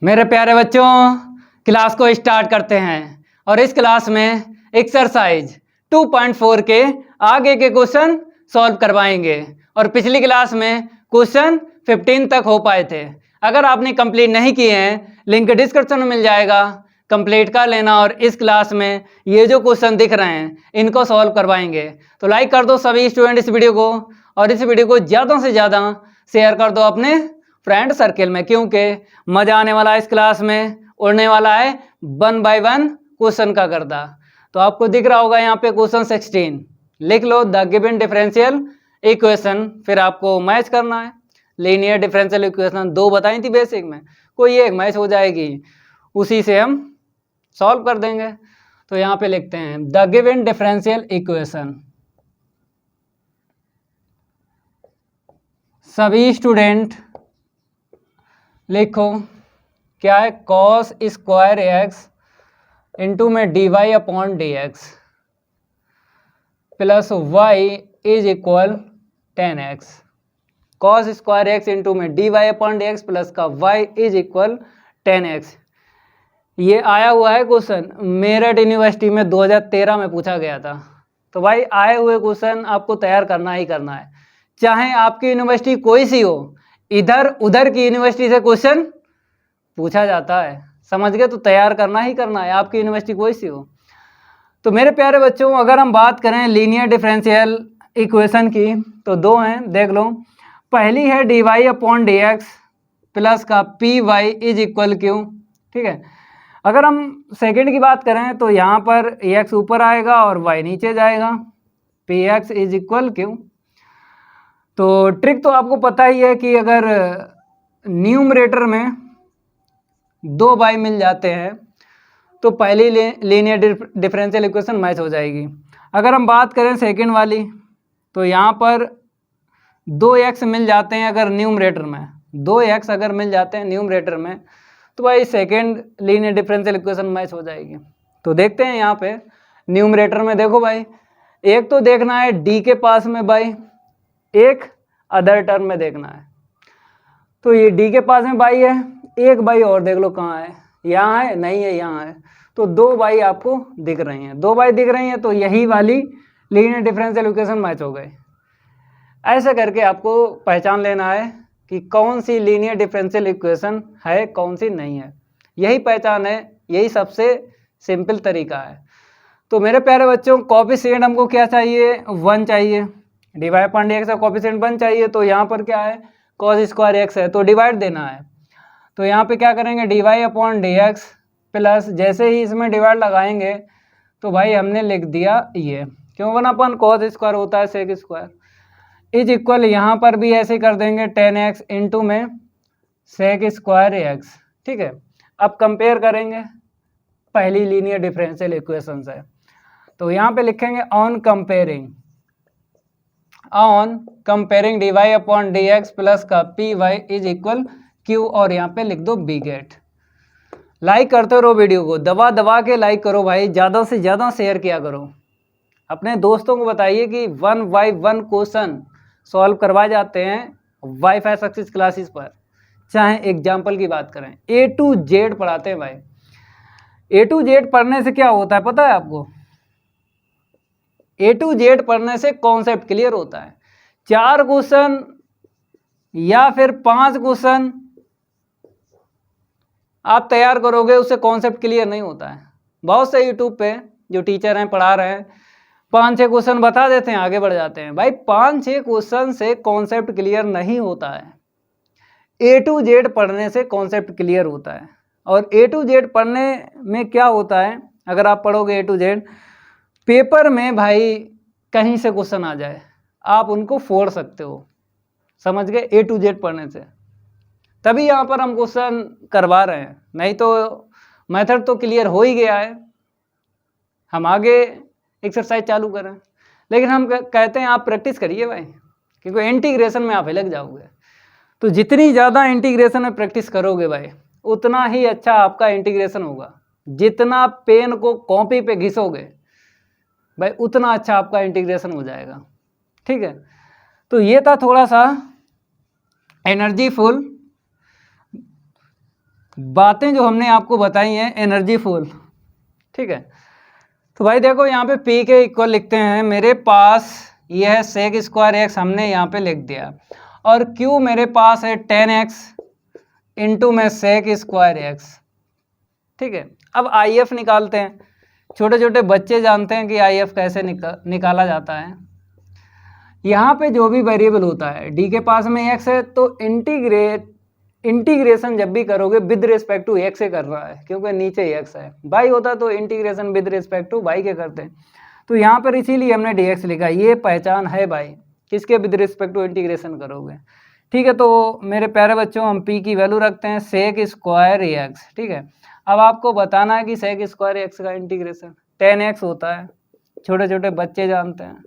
मेरे प्यारे बच्चों, क्लास को स्टार्ट करते हैं और इस क्लास में एक्सरसाइज 2.4 के आगे के क्वेश्चन सॉल्व करवाएंगे। और पिछली क्लास में क्वेश्चन 15 तक हो पाए थे। अगर आपने कंप्लीट नहीं किए हैं, लिंक डिस्क्रिप्शन में मिल जाएगा, कंप्लीट कर लेना। और इस क्लास में ये जो क्वेश्चन दिख रहे हैं इनको सॉल्व करवाएंगे। तो लाइक कर दो सभी स्टूडेंट इस वीडियो को, और इस वीडियो को ज़्यादा से ज़्यादा शेयर कर दो अपने फ्रेंड सर्किल में, क्योंकि मजा आने वाला है इस क्लास में। उड़ने वाला है 1 बाय 1 क्वेश्चन का गर्दा। तो आपको दिख रहा होगा यहाँ पे क्वेश्चन 16, लिख लो द गिवन डिफरेंशियल इक्वेशन। फिर आपको मैच करना है। लीनियर डिफरेंशियल इक्वेशन 2 बताई थी बेसिक में, कोई एक मैच हो जाएगी, उसी से हम सॉल्व कर देंगे। तो यहाँ पे लिखते हैं द गिवन डिफरेंशियल इक्वेशन। सभी स्टूडेंट लिखो क्या है, कॉस स्क्वायर एक्स इंटू में D Y upon D x plus Y is equal 10x। Cos square X into में D Y upon D x plus का वाई इज इक्वल 10x। ये आया हुआ है क्वेश्चन, मेरठ यूनिवर्सिटी में 2013 में पूछा गया था। तो भाई आए हुए क्वेश्चन आपको तैयार करना ही करना है, चाहे आपकी यूनिवर्सिटी कोई सी हो। इधर उधर की यूनिवर्सिटी से क्वेश्चन पूछा जाता है, समझ गए? तो तैयार करना ही करना है, आपकी यूनिवर्सिटी कोई सी हो। तो मेरे प्यारे बच्चों, अगर हम बात करें लीनियर डिफरेंशियल इक्वेशन की तो दो हैं, देख लो। पहली है D Y upon D x plus का P Y is equal Q, ठीक है। अगर हम सेकेंड की बात करें तो यहाँ पर एक्स ऊपर आएगा और वाई नीचे जाएगा, P x is equal Q. तो ट्रिक तो आपको पता ही है कि अगर न्यूमरेटर में 2 बाई मिल जाते हैं तो पहली लीनियर डिफरेंशियल इक्वेशन मैच हो जाएगी। अगर हम बात करें सेकंड वाली तो यहाँ पर 2x मिल जाते हैं अगर न्यूमरेटर में, 2x अगर मिल जाते हैं न्यूमरेटर में तो भाई second linear differential equation match हो जाएगी। तो देखते हैं यहाँ पे न्यूमरेटर में, देखो भाई एक तो देखना है d के पास में बाई, एक अदर टर्म में देखना है। तो ये d के पास में बाई है, एक बाई और देख लो कहाँ है, यहाँ है, नहीं है, यहाँ है। तो 2 बाई आपको दिख रही हैं, 2 बाई दिख रही हैं, तो यही वाली लीनियर डिफरेंशियल इक्वेशन मैच हो गए। ऐसे करके आपको पहचान लेना है कि कौन सी लीनियर डिफरेंशियल इक्वेशन है, कौन सी नहीं है। यही पहचान है, यही सबसे सिंपल तरीका है। तो मेरे प्यारे बच्चों, कोएफिशिएंट हमको क्या चाहिए, 1 चाहिए। D Y upon D x का कोएफिशिएंट 1 चाहिए। तो यहाँ पर क्या है, कॉस स्क्वायर एक्स है तो डिवाइड देना है। तो यहाँ पे क्या करेंगे, d Y upon D x plus, जैसे ही इसमें डिवाइड लगाएंगे तो भाई हमने लिख दिया ये, क्यों 1 अपॉन कॉस स्क्वायर होता है सेक स्क्वायर इज इक्वल, यहाँ पर भी ऐसे कर देंगे 10x इंटू में सेक स्क्वायर एक्स, ठीक है। अब कंपेयर करेंगे पहली लीनियर डिफरेंशियल इक्वेशन से। तो यहाँ पे लिखेंगे on comparing D Y upon D x plus का P Y is equal Q, और यहाँ पे लिख दो बी गेट। लाइक करते रहो वीडियो को, दबा दबा के लाइक करो भाई, ज़्यादा से ज़्यादा शेयर किया करो। अपने दोस्तों को बताइए कि 1 बाय 1 क्वेश्चन सॉल्व करवाए जाते हैं वाईफाई सक्सेस क्लासेस पर। चाहे एग्जाम्पल की बात करें, A to Z पढ़ाते हैं भाई। A to Z पढ़ने से क्या होता है पता है आपको? A to Z पढ़ने से कॉन्सेप्ट क्लियर होता है। 4 क्वेश्चन या फिर 5 क्वेश्चन आप तैयार करोगे, उससे कॉन्सेप्ट क्लियर नहीं होता है। बहुत से यूट्यूब पे जो टीचर हैं पढ़ा रहे हैं, 5-6 क्वेश्चन बता देते हैं, आगे बढ़ जाते हैं। भाई 5-6 क्वेश्चन से कॉन्सेप्ट क्लियर नहीं होता है। A to Z पढ़ने से कॉन्सेप्ट क्लियर होता है। और A to Z पढ़ने में क्या होता है, अगर आप पढ़ोगे A to Z, पेपर में भाई कहीं से क्वेश्चन आ जाए आप उनको फोड़ सकते हो, समझ गए? A to Z पढ़ने से तभी यहाँ पर हम क्वेश्चन करवा रहे हैं, नहीं तो मेथड तो क्लियर हो ही गया है, हम आगे एक्सरसाइज चालू करें। लेकिन हम कहते हैं आप प्रैक्टिस करिए भाई, क्योंकि इंटीग्रेशन में आप हिलक जाओगे। तो जितनी ज़्यादा इंटीग्रेशन में प्रैक्टिस करोगे भाई, उतना ही अच्छा आपका इंटीग्रेशन होगा। जितना पेन को कॉपी पे घिसोगे भाई, उतना अच्छा आपका इंटीग्रेशन हो जाएगा, ठीक है। तो ये था थोड़ा सा एनर्जी फुल बातें जो हमने आपको बताई हैं एनर्जीफुल, ठीक है। तो भाई देखो यहाँ पे P के इक्वल लिखते हैं, मेरे पास ये है सेक स्क्वायर एक्स, हमने यहाँ पे लिख दिया, और Q मेरे पास है 10x इंटू में सेक स्क्वायर एक्स, ठीक है। अब IF निकालते हैं, छोटे छोटे बच्चे जानते हैं कि IF कैसे निकाला जाता है। यहाँ पे जो भी वेरिएबल होता है, D के पास में x है तो इंटीग्रेशन जब भी करोगे विद रिस्पेक्ट टू x से कर रहा है, क्योंकि नीचे x है। y होता तो integration with respect to y के करते हैं, तो यहाँ पर इसीलिए हमने dx लिखा। ये पहचान है भाई, किसके विद रिस्पेक्ट टू इंटीग्रेशन करोगे, ठीक है। तो मेरे प्यारे बच्चों हम p की वैल्यू रखते हैं सेक स्क्वायर एक्स, ठीक है। अब आपको बताना है कि सेक स्क्वायर एक्स का इंटीग्रेशन 10x होता है, छोटे छोटे बच्चे जानते हैं,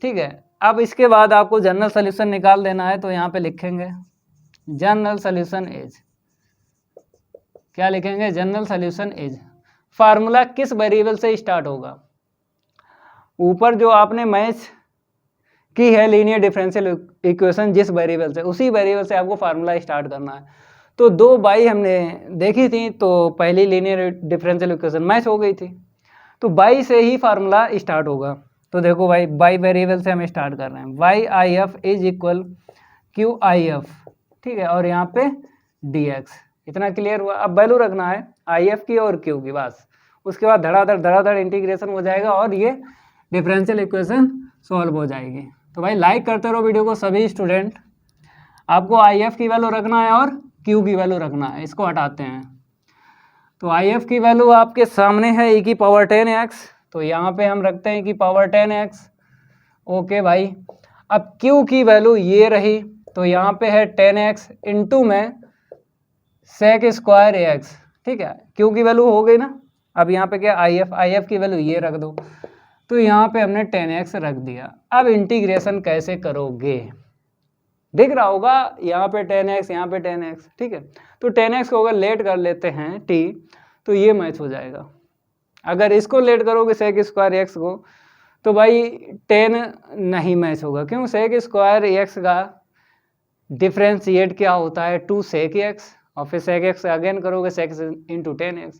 ठीक है। अब इसके बाद आपको जनरल सोल्यूशन निकाल देना है, तो यहाँ पे लिखेंगे जनरल सोल्यूशन इज, क्या लिखेंगे, जनरल सोल्यूशन इज, फार्मूला किस वेरिएबल से स्टार्ट होगा, ऊपर जो आपने मैच की है लीनियर डिफरेंशियल इक्वेशन जिस वेरिएबल से, उसी वेरिएबल से आपको फार्मूला स्टार्ट करना है। तो 2 बाई हमने देखी थी, तो पहली लीनियर डिफरेंशियल इक्वेशन मैच हो गई थी, तो बाई से ही फार्मूला स्टार्ट होगा। तो देखो भाई बाई वेरिएबल से हम स्टार्ट कर रहे हैं, y I F is equal Q I F, ठीक है, और यहाँ पे डी एक्स, इतना क्लियर हुआ। अब वैल्यू रखना है आई एफ की और क्यू की, बस उसके बाद धड़ाधड़ इंटीग्रेशन हो जाएगा और ये डिफरेंशियल इक्वेशन सॉल्व हो जाएगी। तो भाई लाइक करते रहो वीडियो को सभी स्टूडेंट। आपको आई एफ की वैल्यू रखना है और क्यू की वैल्यू रखना है, इसको हटाते हैं। तो आई एफ की वैल्यू आपके सामने है e की पावर 10x, तो यहाँ पे हम रखते हैं e की पावर 10x, ओके भाई। अब q की वैल्यू ये रही, तो यहाँ पे है 10x इंटू में सेक स्क्वायर एक्स, ठीक है, q की वैल्यू हो गई ना। अब यहाँ पे क्या आई एफ की वैल्यू ये रख दो, तो यहाँ पे हमने 10x रख दिया। अब इंटीग्रेशन कैसे करोगे, दिख रहा होगा यहाँ पे 10x, यहाँ पे 10x, ठीक है। तो 10x को अगर लेट कर लेते हैं t, तो ये मैच हो जाएगा। अगर इसको लेट करोगे सेक स्क्वायर एक्स को, तो भाई 10 नहीं मैच होगा, क्यों, सेक स्क्वायर एक्स का डिफ्रेंशिएट क्या होता है 2 सेक एक्स, और फिर सेक एक्स अगेन करोगे सेक इंटू 10x,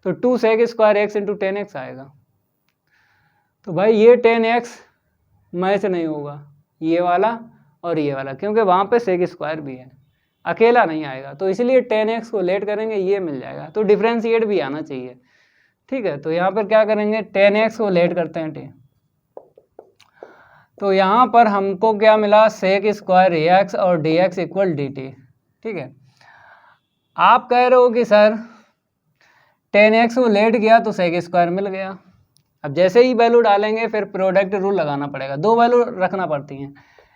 तो 2 sec square X into 10x आएगा। तो भाई ये 10x मैच नहीं होगा, ये वाला और ये वाला, क्योंकि वहाँ पे सेक स्क्वायर भी है, अकेला नहीं आएगा, तो इसलिए 10x को लेट करेंगे ये मिल जाएगा। तो डिफ्रेंशिएट भी आना चाहिए, ठीक है। तो यहाँ पर क्या करेंगे 10x को लेट करते हैं t, तो यहाँ पर हमको क्या मिला सेक स्क्वायर एक्स और dx इक्वल dt, ठीक है। आप कह रहे हो कि सर 10x को लेट गया तो सेक स्क्वायर मिल गया। अब जैसे ही वैल्यू डालेंगे फिर प्रोडक्ट रूल लगाना पड़ेगा, 2 वैल्यू रखना पड़ती हैं,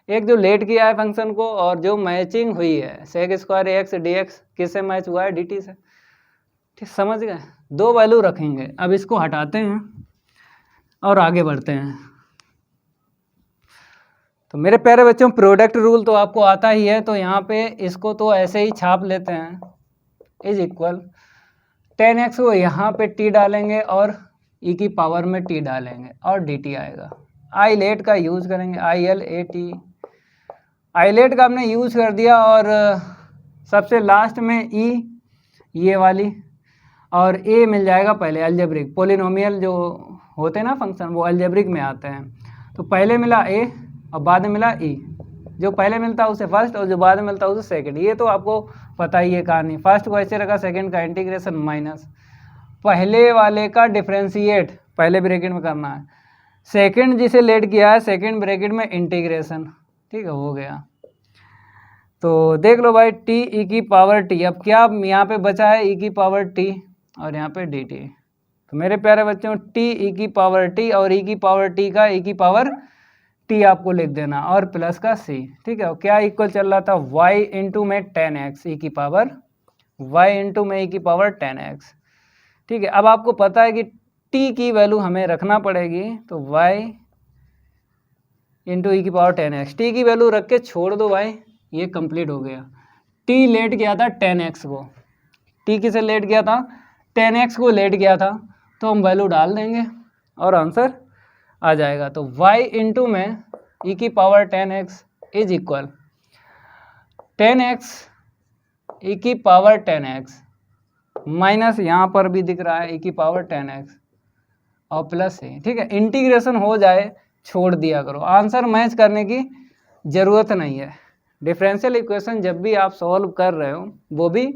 एक जो लेट किया है फंक्शन को और जो मैचिंग हुई है सेक स्क्वायर एक्स dx किससे मैच हुआ है dt से, ठीक, समझ गए, 2 वैल्यू रखेंगे। अब इसको हटाते हैं और आगे बढ़ते हैं। तो मेरे प्यारे बच्चों प्रोडक्ट रूल तो आपको आता ही है, तो यहाँ पे इसको तो ऐसे ही छाप लेते हैं, इज इक्वल 10x को यहाँ पे t डालेंगे और e की पावर में t डालेंगे और dt आएगा। आई लेट का यूज़ करेंगे, ILAT, आई लेट का हमने यूज़ कर दिया, और सबसे लास्ट में e ये वाली, और a मिल जाएगा पहले, अलजेब्रिक पोलिनोमियल जो होते हैं ना फंक्शन वो अलजेब्रिक में आते हैं, तो पहले मिला a और बाद में मिला e, जो पहले मिलता है उसे फर्स्ट और जो बाद में मिलता है उसे सेकंड। ये तो आपको पता ही है कहानी, फर्स्ट को ऐसे रखा, सेकंड का इंटीग्रेशन माइनस, पहले वाले का डिफ्रेंशिएट पहले ब्रैकेट में करना है, सेकंड जिसे लेट किया है सेकंड ब्रैकेट में इंटीग्रेशन, ठीक है, हो गया। तो देख लो भाई t e की पावर t, अब क्या यहाँ पे बचा है e की पावर t और यहाँ पे dt। तो मेरे प्यारे बच्चों t e की पावर t और e की पावर t का e की पावर t आपको लिख देना और प्लस का c, ठीक है। क्या इक्वल चल रहा था y इंटू में 10x e की पावर y इंटू में e की पावर 10x, ठीक है। अब आपको पता है कि t की वैल्यू हमें रखना पड़ेगी, तो y इंटू ई की पावर 10x, t की वैल्यू रख के छोड़ दो भाई, ये कंप्लीट हो गया। t लेट गया था 10x को, t किसे लेट गया था 10x को लेट गया था, तो हम वैल्यू डाल देंगे और आंसर आ जाएगा। तो y इंटू में e की power 10x is equal 10x e की पावर 10x माइनस यहाँ पर भी दिख रहा है e की पावर 10x और प्लस है, ठीक है। इंटीग्रेशन हो जाए छोड़ दिया करो, आंसर मैच करने की ज़रूरत नहीं है। डिफरेंशियल इक्वेशन जब भी आप सॉल्व कर रहे हो वो भी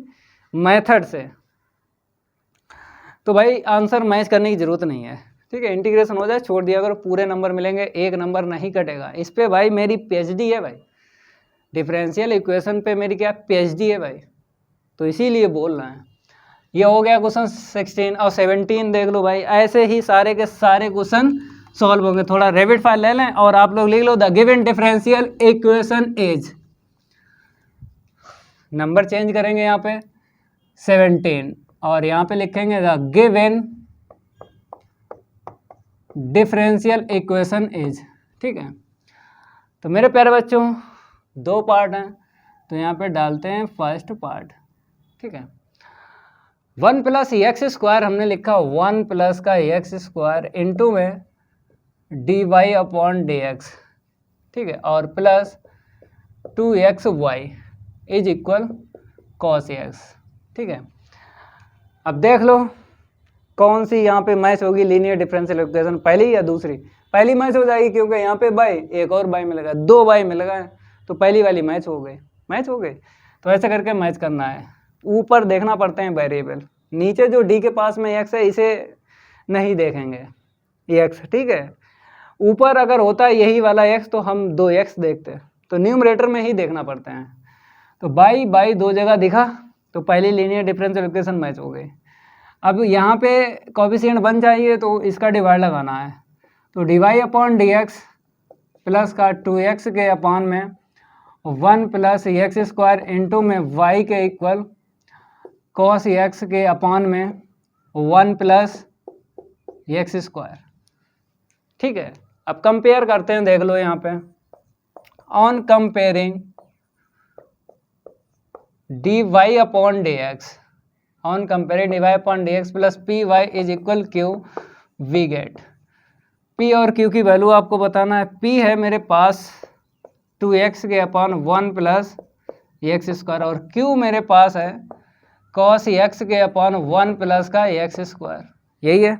मेथड से, तो भाई आंसर मैच करने की ज़रूरत नहीं है, ठीक है। इंटीग्रेशन हो जाए छोड़ दिया करो, पूरे नंबर मिलेंगे, एक नंबर नहीं कटेगा। इस पे भाई मेरी पीएचडी है भाई, डिफरेंशियल इक्वेशन पे मेरी क्या पीएचडी है भाई, तो इसीलिए बोल रहे हैं। ये हो गया क्वेश्चन 16 और 17 देख लो भाई, ऐसे ही सारे के सारे क्वेश्चन सॉल्व होंगे। थोड़ा रैपिड फायर ले लें और आप लोग लिख लो the given differential equation is, number change करेंगे यहाँ पे 17 और यहाँ पे लिखेंगे the given differential equation is, ठीक है। तो मेरे प्यारे बच्चों 2 पार्ट हैं, तो यहाँ पे डालते हैं फर्स्ट पार्ट, ठीक है। 1 प्लस एक्स स्क्वायर हमने लिखा 1 प्लस का एक्स स्क्वायर इंटू में D Y upon D x, ठीक है, और plus 2xy is equal cos x, ठीक है। अब देख लो कौन सी यहाँ पे मैच होगी लीनियर डिफरेंशियल इक्वेशन, पहली या दूसरी? पहली मैच हो जाएगी क्योंकि यहाँ पे बाई एक और बाई मिलेगा, 2 बाई मिलेगा, तो पहली वाली मैच हो गई, मैच हो गई। तो ऐसे करके मैच करना है। ऊपर देखना पड़ते हैं वेरिएबल, नीचे जो डी के पास में एक्स है इसे नहीं देखेंगे एक्स, ठीक है। ऊपर अगर होता है यही वाला एक्स तो हम 2x देखते, तो न्यूमरेटर में ही देखना पड़ते हैं। तो बाई बाई 2 जगह दिखा तो पहली लीनियर डिफरेंशियल इक्वेशन मैच हो गई। अब यहाँ पे कोएफिशिएंट बन चाहिए तो इसका डिवाइड लगाना है, तो d Y upon D x plus का 2x के अपॉन में 1 प्लस एक्स स्क्वायर इंटू में y के इक्वल कॉस एक्स के अपॉन में 1 प्लस एक्स स्क्वायर, ठीक है। अब कंपेयर करते हैं, देख लो यहाँ पे on comparing D Y upon D x, on comparing D Y upon D x plus P Y is equal Q, we get P और क्यू की वैल्यू आपको बताना है। पी है मेरे पास 2x के अपॉन 1 प्लस एक्स स्क्वायर और क्यू मेरे पास है कॉस एक्स के अपॉन 1 प्लस का एक्स स्क्वायर, यही है।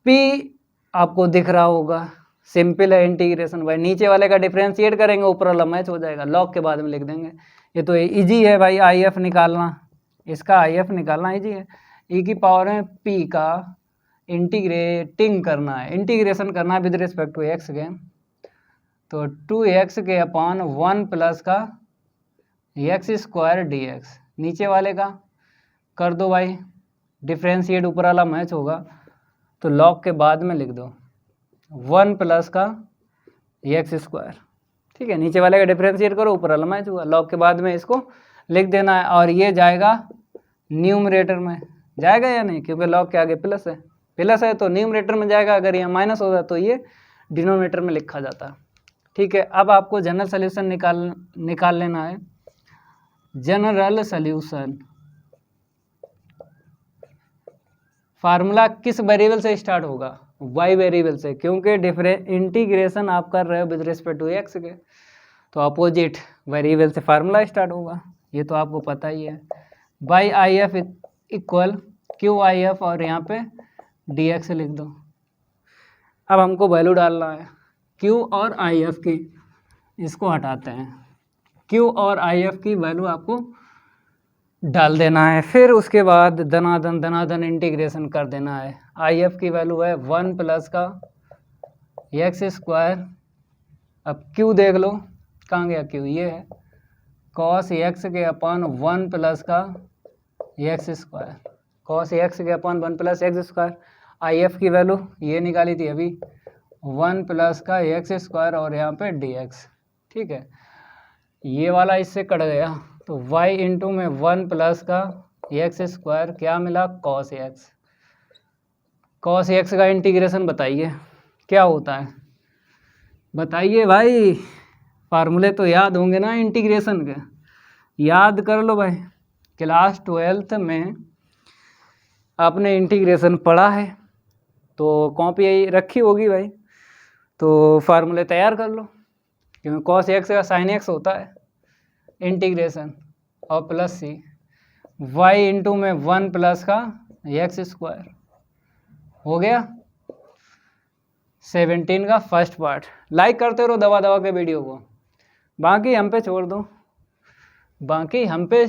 पी आपको दिख रहा होगा, सिंपल है इंटीग्रेशन भाई, नीचे वाले का डिफरेंशिएट करेंगे ऊपर वाला मैच हो जाएगा, लॉग के बाद में लिख देंगे। ये तो इजी है भाई, आई एफ निकालना, इसका आई एफ निकालना इजी है। ई की पावर में पी का इंटीग्रेटिंग करना है, इंटीग्रेशन करना है विद रिस्पेक्ट टू एक्स के, तो 2x के अपॉन 1 प्लस का एक्स स्क्वायर डी एक्स, नीचे वाले का कर दो भाई डिफरेंशिएट, ऊपर वाला मैच होगा तो लॉग के बाद में लिख दो 1 प्लस का एक्स स्क्वायर, ठीक है। नीचे वाले का डिफरेंशिएट करो, ऊपर वाला मैच हुआ, लॉग के बाद में इसको लिख देना है और ये जाएगा न्यूमरेटर में, जाएगा या नहीं, क्योंकि लॉग के आगे प्लस है, प्लस है तो न्यूमरेटर में जाएगा, अगर यहाँ माइनस होगा तो ये डिनोमिनेटर में लिखा जाता, ठीक है। अब आपको जनरल सोल्यूशन निकाल लेना है। जनरल सोल्यूशन फार्मूला किस वेरिएबल से स्टार्ट होगा? y वेरिएबल से, क्योंकि इंटीग्रेशन आप कर रहे हो विद रिस्पेक्ट टू x के, तो अपोजिट वेरिएबल से फार्मूला स्टार्ट होगा, ये तो आपको पता ही है। By I F equal Q I F और यहाँ पे डी एक्स लिख दो। अब हमको वैल्यू डालना है q और आई एफ की, इसको हटाते हैं, q और आई एफ की वैल्यू आपको डाल देना है, फिर उसके बाद दनादन इंटीग्रेशन कर देना है। आई एफ की वैल्यू है 1 प्लस का एक्स स्क्वायर, अब q देख लो कहाँ गया q, ये है कॉस एक्स के अपॉन 1 प्लस का एक्स स्क्वायर, कॉस एक्स के upon 1 plus x square. I F की वैल्यू ये निकाली थी अभी 1 प्लस का एक्स स्क्वायर और यहाँ पे डी एक्स, ठीक है। ये वाला इससे कट गया तो y इंटू में 1 प्लस का एक्स स्क्वायर क्या मिला, कॉस एक्स। कॉस एक्स का इंटीग्रेशन बताइए क्या होता है, बताइए भाई, फार्मूले तो याद होंगे ना इंटीग्रेशन के, याद कर लो भाई, क्लास 12th में आपने इंटीग्रेशन पढ़ा है तो कॉपी रखी होगी भाई, तो फार्मूले तैयार कर लो, क्योंकि कॉस एक्स का साइन एक्स होता है इंटीग्रेशन, और प्लस सी, वाई इंटू में 1 प्लस का एक्स स्क्वायर। हो गया 17 का फर्स्ट पार्ट। लाइक करते रहो दबा दबा के वीडियो को, बाकी हम पे छोड़ दो, बाकी हम पे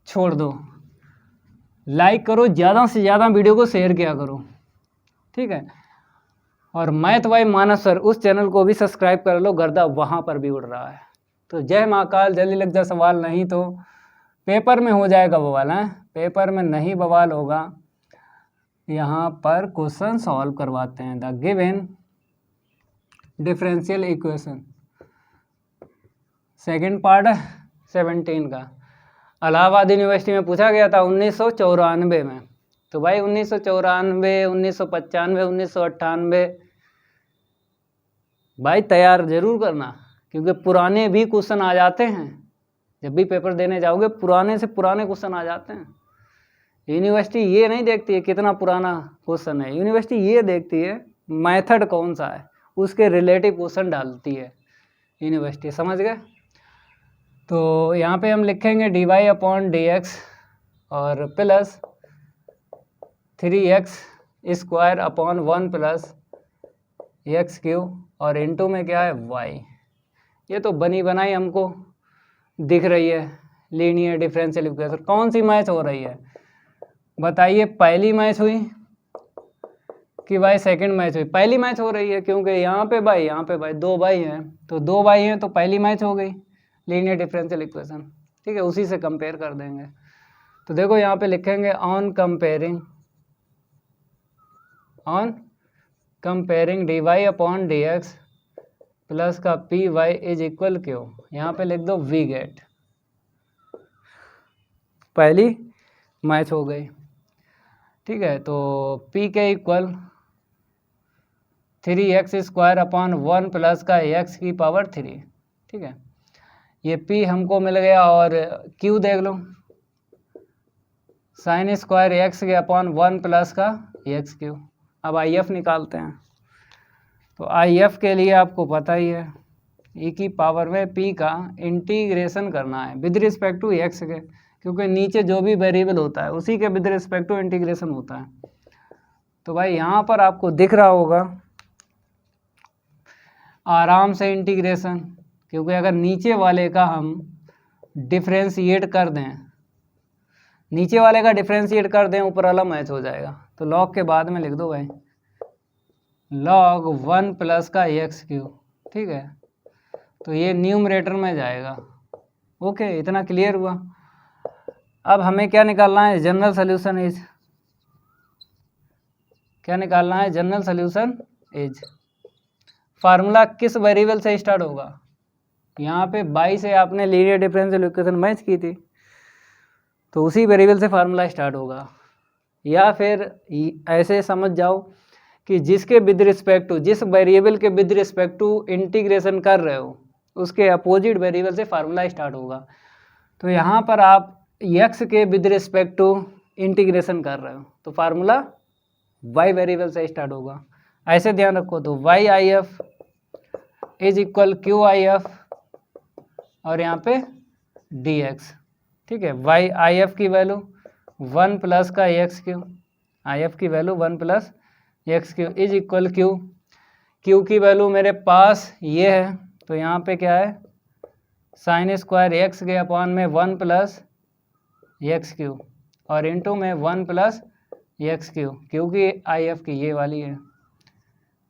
छोड़ दो। लाइक करो, ज़्यादा से ज़्यादा वीडियो को शेयर किया करो, ठीक है। और मैथ बाय मानस सर उस चैनल को भी सब्सक्राइब कर लो, गर्दा वहाँ पर भी उड़ रहा है। तो जय महाकाल, जल्दी लग जा सवाल, नहीं तो पेपर में हो जाएगा बवाल है। पेपर में नहीं बवाल होगा, यहाँ पर क्वेश्चन सॉल्व करवाते हैं। The given differential equation, second part है 17 का। इलाहाबाद यूनिवर्सिटी में पूछा गया था 1994 में। तो भाई 1994, 1995, 1998 भाई तैयार जरूर करना, क्योंकि पुराने भी क्वेश्चन आ जाते हैं। जब भी पेपर देने जाओगे पुराने से पुराने क्वेश्चन आ जाते हैं। यूनिवर्सिटी ये नहीं देखती है कितना पुराना क्वेश्चन है, यूनिवर्सिटी ये देखती है मेथड कौन सा है, उसके रिलेटिव क्वेश्चन डालती है यूनिवर्सिटी, समझ गए। तो यहाँ पे हम लिखेंगे dy/dx और plus 3x square upon 1 plus x cube और इनटू में क्या है y। ये तो बनी बनाई हमको दिख रही है लीनियर डिफरेंशियल इक्वेशन। कौन सी मैच हो रही है बताइए, पहली मैच हुई कि भाई सेकंड मैच हुई? पहली मैच हो रही है, क्योंकि यहाँ पे भाई दो भाई हैं, तो दो भाई हैं तो पहली मैच हो गई लीनियर डिफरेंशियल इक्वेशन, ठीक है। उसी से कंपेयर कर देंगे। तो देखो यहाँ पे लिखेंगे ऑन कंपेयरिंग dy/dx प्लस का py इज इक्वल क्यू। यहाँ पे लिख दो वी गेट, पहली मैच हो गई, ठीक है। तो p के equal 3x square upon 1 plus का x की पावर 3, ठीक है। ये p हमको मिल गया और q देख लो, साइन स्क्वायर x के अपॉन 1 प्लस का x क्यूब। अब IF निकालते हैं। तो IF के लिए आपको पता ही है e की पावर में p का इंटीग्रेशन करना है विद रिस्पेक्ट टू x के, क्योंकि नीचे जो भी वेरिएबल होता है उसी के विद रिस्पेक्ट टू इंटीग्रेशन होता है। तो भाई यहाँ पर आपको दिख रहा होगा आराम से इंटीग्रेशन, क्योंकि अगर नीचे वाले का हम डिफ्रेंशिएट कर दें, नीचे वाले का डिफ्रेंशिएट कर दें ऊपर वाला मैच हो जाएगा। तो लॉग के बाद में लिख दो भाई log 1 प्लस का एक्स क्यूब, ठीक है। तो ये न्यूमरेटर में जाएगा। ओके, इतना क्लियर हुआ। अब हमें क्या निकालना है? जनरल सोल्यूशन इज, क्या निकालना है? General solution is. फार्मूला किस वेरिएबल से स्टार्ट होगा? यहाँ पे 22 से आपने लीनियर डिफरेंशियल इक्वेशन मैच की थी, तो उसी वेरिएबल से फार्मूला स्टार्ट होगा। या फिर ऐसे समझ जाओ कि जिसके विद रिस्पेक्ट टू, जिस वेरिएबल के विद रिस्पेक्ट टू इंटीग्रेशन कर रहे हो उसके अपोजिट वेरिएबल से फार्मूला स्टार्ट होगा। तो यहाँ पर आप x के विद रिस्पेक्ट टू इंटीग्रेशन कर रहे हो तो फार्मूला y वेरिएबल से स्टार्ट होगा। ऐसे ध्यान रखो। तो y/if इज इक्वल q/if और यहाँ पे dx, ठीक है। y/if की वैल्यू 1 प्लस का एक्स क्यूब, IF की value 1 plus x cube is equal q की वैल्यू मेरे पास ये है, तो यहाँ पे क्या है? साइन स्क्वायर एक्स के अपॉन में 1 प्लस एक्स क्यूब और इनटू में 1 प्लस एक्स क्यूब, क्योंकि IF की ये वाली है।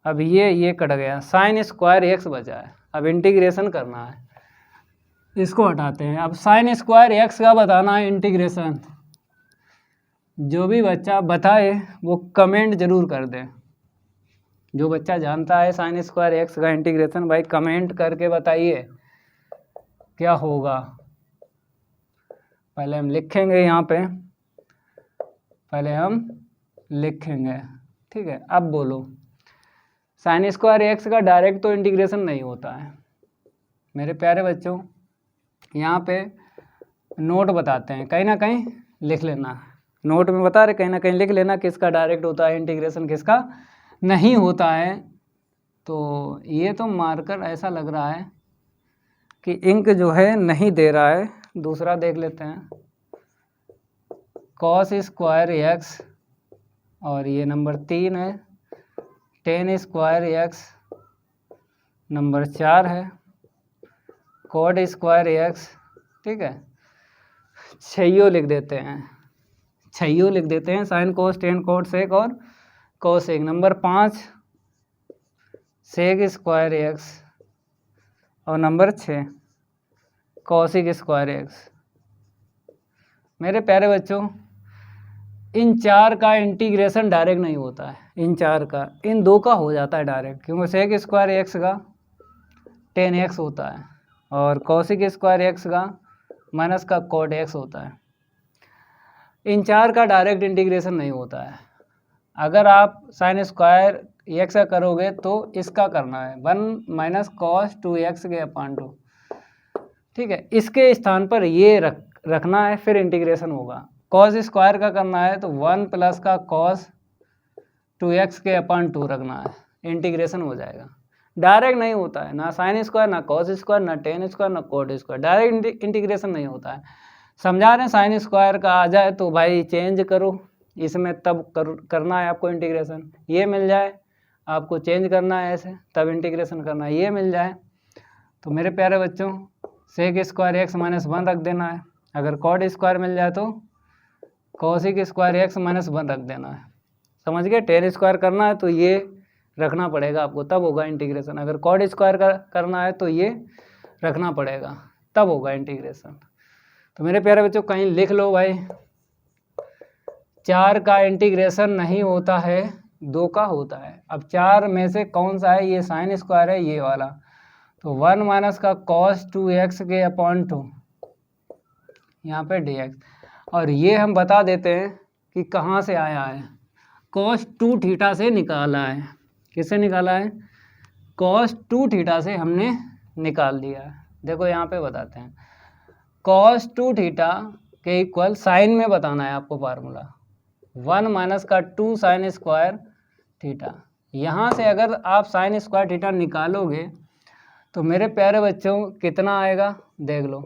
अब ये कट गया, साइन स्क्वायर एक्स बचा है। अब इंटीग्रेशन करना है, इसको हटाते हैं। अब साइन स्क्वायर एक्स का बताना है इंटीग्रेशन। जो भी बच्चा बताए वो कमेंट जरूर कर दे। जो बच्चा जानता है साइन स्क्वायर एक्स का इंटीग्रेशन, भाई कमेंट करके बताइए क्या होगा। पहले हम लिखेंगे यहाँ पे, पहले हम लिखेंगे, ठीक है। अब बोलो, साइन स्क्वायर एक्स का डायरेक्ट तो इंटीग्रेशन नहीं होता है मेरे प्यारे बच्चों। यहाँ पे नोट बताते हैं, कहीं ना कहीं लिख लेना। नोट में बता रहे, कहीं ना कहीं लिख लेना किसका डायरेक्ट होता है इंटीग्रेशन, किसका नहीं होता है। तो ये तो मार्कर ऐसा लग रहा है कि इंक जो है नहीं दे रहा है, दूसरा देख लेते हैं, कॉस स्क्वायर एक्स, और ये नंबर 3 है, टेन स्क्वायर एक्स नंबर 4 है, कॉड स्क्वायर एक्स, ठीक है, छैयो लिख देते हैं, छैयो लिख देते हैं, sine cos tan cot sec और cosec. Number 5 sec square X, और नंबर 6 कॉसिक स्क्वायर एक्स। मेरे प्यारे बच्चों, इन 4 का इंटीग्रेशन डायरेक्ट नहीं होता है, इन 4 का, इन 2 का हो जाता है डायरेक्ट, क्योंकि सेक स्क्वायर एक्स का 10x होता है और कॉसिक स्क्वायर एक्स का माइनस का कॉट एक्स होता है। इन 4 का डायरेक्ट इंटीग्रेशन नहीं होता है। अगर आप साइन स्क्वायर एक्स का करोगे तो इसका करना है 1 माइनस कॉस 2x के अपान 2, ठीक है, इसके स्थान पर ये रखना है, फिर इंटीग्रेशन होगा। कॉस स्क्वायर का करना है तो 1 प्लस का कॉस 2x के अपान 2 रखना है, इंटीग्रेशन हो जाएगा। डायरेक्ट नहीं होता है, ना साइन स्क्वायर, ना कॉस स्क्वायर, ना टेन स्क्वायर, ना कोट स्क्वायर, डायरेक्ट इंटीग्रेशन नहीं होता है। समझा रहे हैं, साइन स्क्वायर का आ जाए तो भाई चेंज करो इसमें, तब करना है आपको इंटीग्रेशन। ये मिल जाए आपको चेंज करना है ऐसे, तब इंटीग्रेशन करना है। ये मिल जाए तो मेरे प्यारे बच्चों सेक स्क्वायर एक्स माइनस 1 रख देना है। अगर कॉट स्क्वायर मिल जाए तो कॉसिक स्क्वायर एक्स माइनस 1 रख देना है। समझ गए, टेन स्क्वायर करना है तो ये रखना पड़ेगा आपको, तब होगा इंटीग्रेशन। अगर कॉट स्क्वायर करना है तो ये रखना पड़ेगा, तब होगा इंटीग्रेशन। तो मेरे प्यारे बच्चों कहीं लिख लो भाई, 4 का इंटीग्रेशन नहीं होता है, 2 का होता है। अब 4 में से कौन सा है, ये साइन स्क्वायर है ये वाला, तो 1 माइनस का कॉस 2x के अपॉन 2 यहाँ पे dx, और ये हम बता देते हैं कि कहाँ से आया है, कॉस 2 थीटा से निकाला है। किससे निकाला है, कॉस 2 थीटा से हमने निकाल दिया है। देखो यहाँ पे बताते हैं, कॉस 2 थीटा के इक्वल साइन में बताना है आपको फार्मूला, 1 माइनस का 2 साइन स्क्वायर थीटा। यहाँ से अगर आप साइन स्क्वायर थीटा निकालोगे तो मेरे प्यारे बच्चों कितना आएगा, देख लो,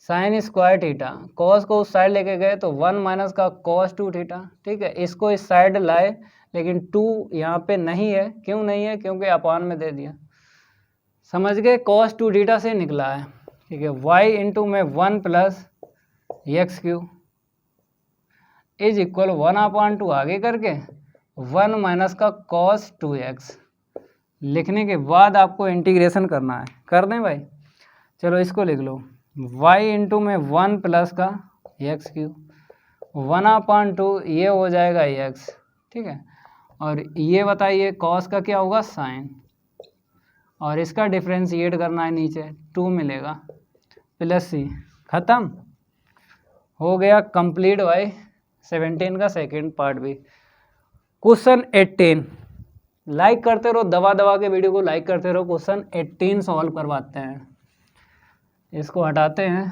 साइन स्क्वायर थीटा, कॉस को उस साइड लेके गए तो 1 माइनस का कॉस 2 थीटा, ठीक है, इसको इस साइड लाए लेकिन 2 यहाँ पे नहीं है। क्यों नहीं है, क्योंकि अपान में दे दिया। समझ गए, कॉस 2 थीटा से निकला है, ठीक है। y इंटू में 1 plus x Q is equal 1 अपान 2 आगे करके 1 माइनस का कॉस 2x लिखने के बाद आपको इंटीग्रेशन करना है। कर दें भाई, चलो इसको लिख लो, y इंटू में 1 प्लस का एक्स क्यू 1 अपान 2 ये हो जाएगा x, ठीक है, और ये बताइए कॉस का क्या होगा, साइन, और इसका डिफ्रेंशिएट करना है, नीचे 2 मिलेगा प्लस सी, ख़त्म हो गया, कंप्लीट भाई 17 का सेकंड पार्ट भी। क्वेश्चन 18 लाइक करते रहो, दबा दबा के वीडियो को लाइक करते रहो। क्वेश्चन 18 सॉल्व करवाते हैं, इसको हटाते हैं।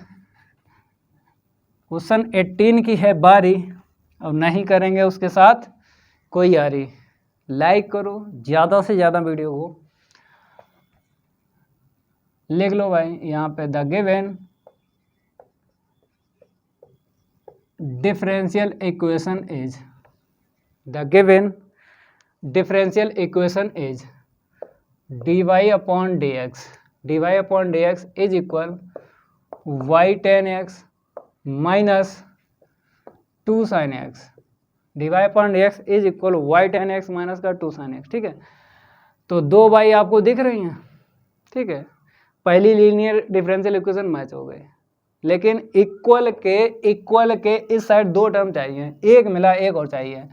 क्वेश्चन 18 की है बारी, अब नहीं करेंगे उसके साथ कोई यारी। लाइक करो ज़्यादा से ज़्यादा वीडियो को, लिख लो भाई यहाँ पे, the given differential equation is, the given differential equation is dy upon D x is equal y tan x minus 2 sin x, dy upon D x is equal y tan x minus का 2 sin x, ठीक है। तो 2 by आपको दिख रही हैं, ठीक है, पहली लीनियर डिफरेंशियल इक्वेशन मैच हो गई, लेकिन इक्वल के इस साइड 2 टर्म चाहिए, एक मिला एक और चाहिए।